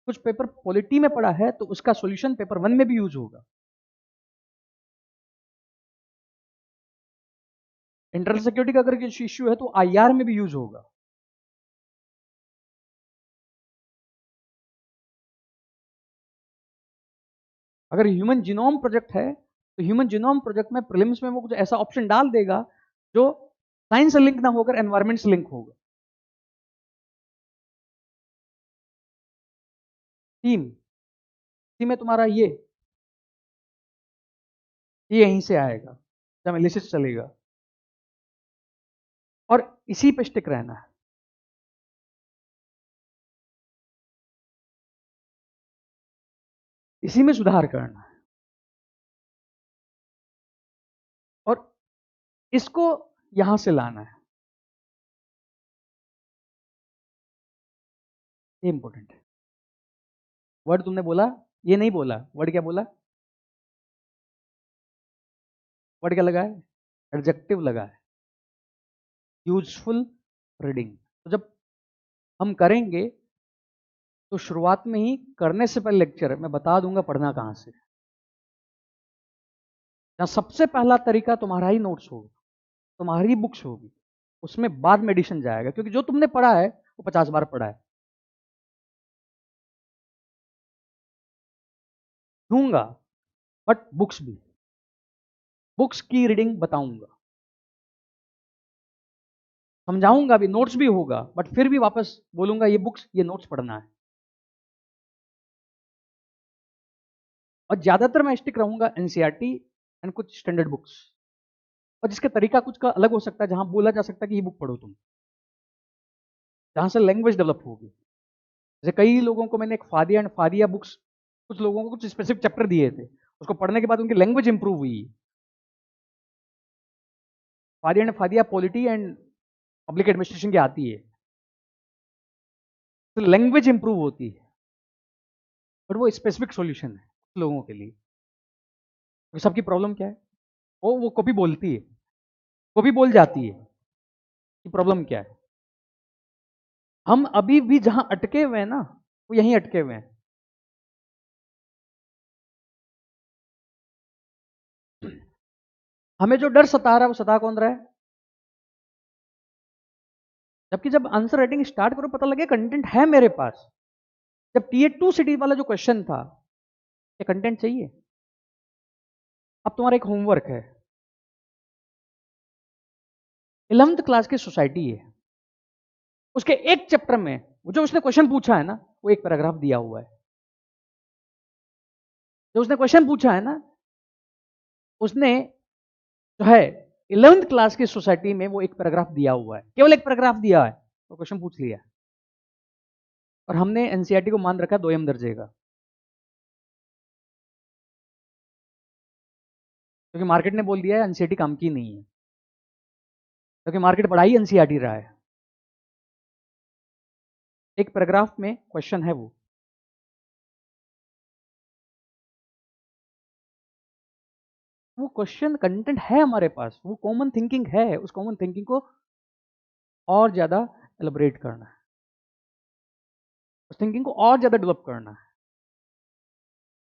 कुछ पेपर पॉलिटी में पढ़ा है तो उसका सॉल्यूशन पेपर 1 में भी यूज होगा। इंटरनल सिक्योरिटी का अगर कुछ इश्यू है तो आईआर में भी यूज होगा। अगर ह्यूमन जीनोम प्रोजेक्ट है तो ह्यूमन जीनोम प्रोजेक्ट में प्रीलिम्स में वो कुछ ऐसा ऑप्शन डाल देगा जो साइंस से लिंक ना होकर एनवायरमेंट से लिंक होगा। थीम में तुम्हारा ये यहीं से आएगा जब एनालिसिस चलेगा, और इसी पे स्टिक रहना है। इसी में सुधार करना है, और इसको यहां से लाना है। ये इंपॉर्टेंट है। वर्ड तुमने बोला, ये नहीं बोला, वर्ड क्या बोला? वर्ड क्या लगा है? एडजेक्टिव लगा है, यूजफुल रीडिंग। तो जब हम करेंगे तो शुरुआत में ही करने से पहले लेक्चर मैं बता दूंगा पढ़ना कहां से। जहां सबसे पहला तरीका तुम्हारा ही नोट्स होगा, तुम्हारी बुक्स होगी, उसमें बाद में एडिशन जाएगा, क्योंकि जो तुमने पढ़ा है वो 50 बार पढ़ा है। दूंगा, बट बुक्स भी, बुक्स की रीडिंग बताऊंगा, समझाऊंगा भी, नोट्स भी होगा, बट फिर भी वापस बोलूंगा ये बुक्स, ये नोट्स पढ़ना है। और ज्यादातर मैं स्टिक रहूंगा एनसीईआरटी एंड कुछ स्टैंडर्ड बुक्स, और जिसका तरीका कुछ का अलग हो सकता है, जहां बोला जा सकता है कि ये बुक पढ़ो तुम, जहां से लैंग्वेज डेवलप होगी। जैसे कई लोगों को मैंने एक फादिया एंड फादिया बुक्स, कुछ लोगों को कुछ स्पेसिफिक चैप्टर दिए थे, उसको पढ़ने के बाद उनकी लैंग्वेज इंप्रूव हुई। Fadia and Fadia polity and public administration की आती है, तो लैंग्वेज इंप्रूव होती है, बट वो स्पेसिफिक सॉल्यूशन है लोगों के लिए। तो सबकी प्रॉब्लम क्या है? वो कॉपी बोलती है, कॉपी बोल जाती है कि प्रॉब्लम क्या है। हम अभी भी जहां अटके हुए हैं ना, वो यहीं अटके हुए हैं। हमें जो डर सता रहा है वो सता कौन रहा है? जबकि जब आंसर राइटिंग स्टार्ट करो पता लगे कंटेंट है मेरे पास। जब टीए 2 सिटी वाला जो क्वेश्चन था, ये कंटेंट चाहिए। अब तुम्हारा एक होमवर्क है, 11th क्लास की सोसाइटी है, उसके एक चैप्टर में वो जो उसने क्वेश्चन पूछा है ना, वो एक पैराग्राफ दिया हुआ है। जो उसने क्वेश्चन पूछा है ना, उसने जो है 11th क्लास की सोसाइटी में वो एक पैराग्राफ दिया हुआ है, केवल एक पैराग्राफ दिया है, तो क्वेश्चन पूछ लिया। और हमने एनसीईआरटी को मान रखा 2M दर्जे का, क्योंकि मार्केट ने बोल दिया है एनसीईआरटी काम की नहीं है, क्योंकि मार्केट पढ़ाई एनसीईआरटी रहा है। एक पैराग्राफ में क्वेश्चन है वो क्वेश्चन कंटेंट है हमारे पास, वो कॉमन थिंकिंग है, उस कॉमन थिंकिंग को और ज्यादा एलिब्रेट करना है, उस थिंकिंग को और ज्यादा डेवलप करना है।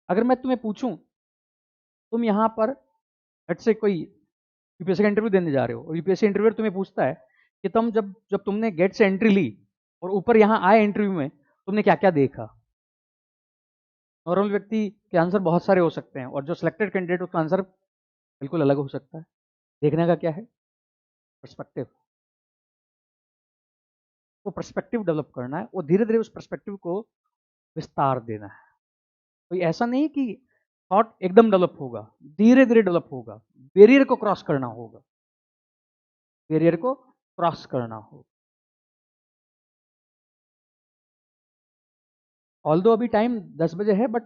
अगर मैं तुम्हें पूछूं, तुम यहां पर लेट्स से कोई यूपीएससी का इंटरव्यू देने जा रहे हो और यूपीएससी इंटरव्यू तुम्हें पूछता है कि तुम जब जब तुमने गेट से एंट्री ली और ऊपर यहां आए इंटरव्यू में, तुमने क्या क्या देखा। नॉर्मल व्यक्ति के आंसर बहुत सारे हो सकते हैं और जो सिलेक्टेड कैंडिडेट उसका आंसर बिल्कुल अलग हो सकता है। देखने का क्या है, पर्सपेक्टिव। वो पर्सपेक्टिव डेवलप करना है, वो धीरे धीरे उस पर्सपेक्टिव को विस्तार देना है। कोई ऐसा नहीं कि थॉट एकदम डेवलप होगा, धीरे धीरे डेवलप होगा, बैरियर को क्रॉस करना होगा, बैरियर को क्रॉस करना होगा। ऑल्दो अभी टाइम 10 बजे है, बट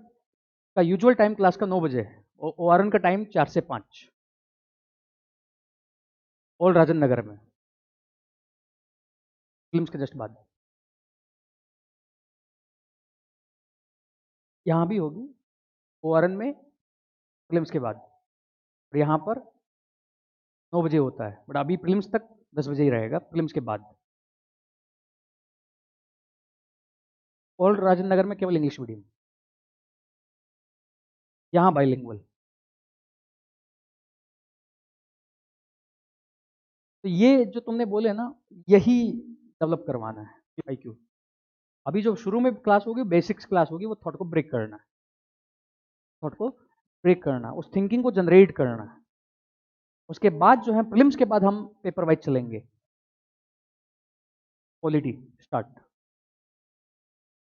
का यूजुअल टाइम क्लास का 9 बजे है। ओआरएन का टाइम 4 से 5 ओल्ड राजन नगर में, फिल्म्स के जस्ट बाद। यहाँ भी होगी ओआरएन में फिल्म्स के बाद, और यहाँ पर 9 बजे होता है, बट अभी फिल्म्स तक 10 बजे ही रहेगा, फिल्म्स के बाद। ओल्ड राजन नगर में केवल इंग्लिश मीडियम, यहाँ बाइलिंगुअल। तो ये जो तुमने बोले ना, यही डेवलप करवाना है आईक्यू। अभी जो शुरू में क्लास होगी, बेसिक्स क्लास होगी, वो थॉट को ब्रेक करना है, थॉट को ब्रेक करना, उस थिंकिंग को जनरेट करना है। उसके बाद जो है प्रीलिम्स के बाद हम पेपर वाइज चलेंगे, पॉलिटी स्टार्ट।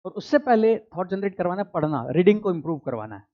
और उससे पहले थॉट जनरेट करवाना है, पढ़ना, रीडिंग को इंप्रूव करवाना है।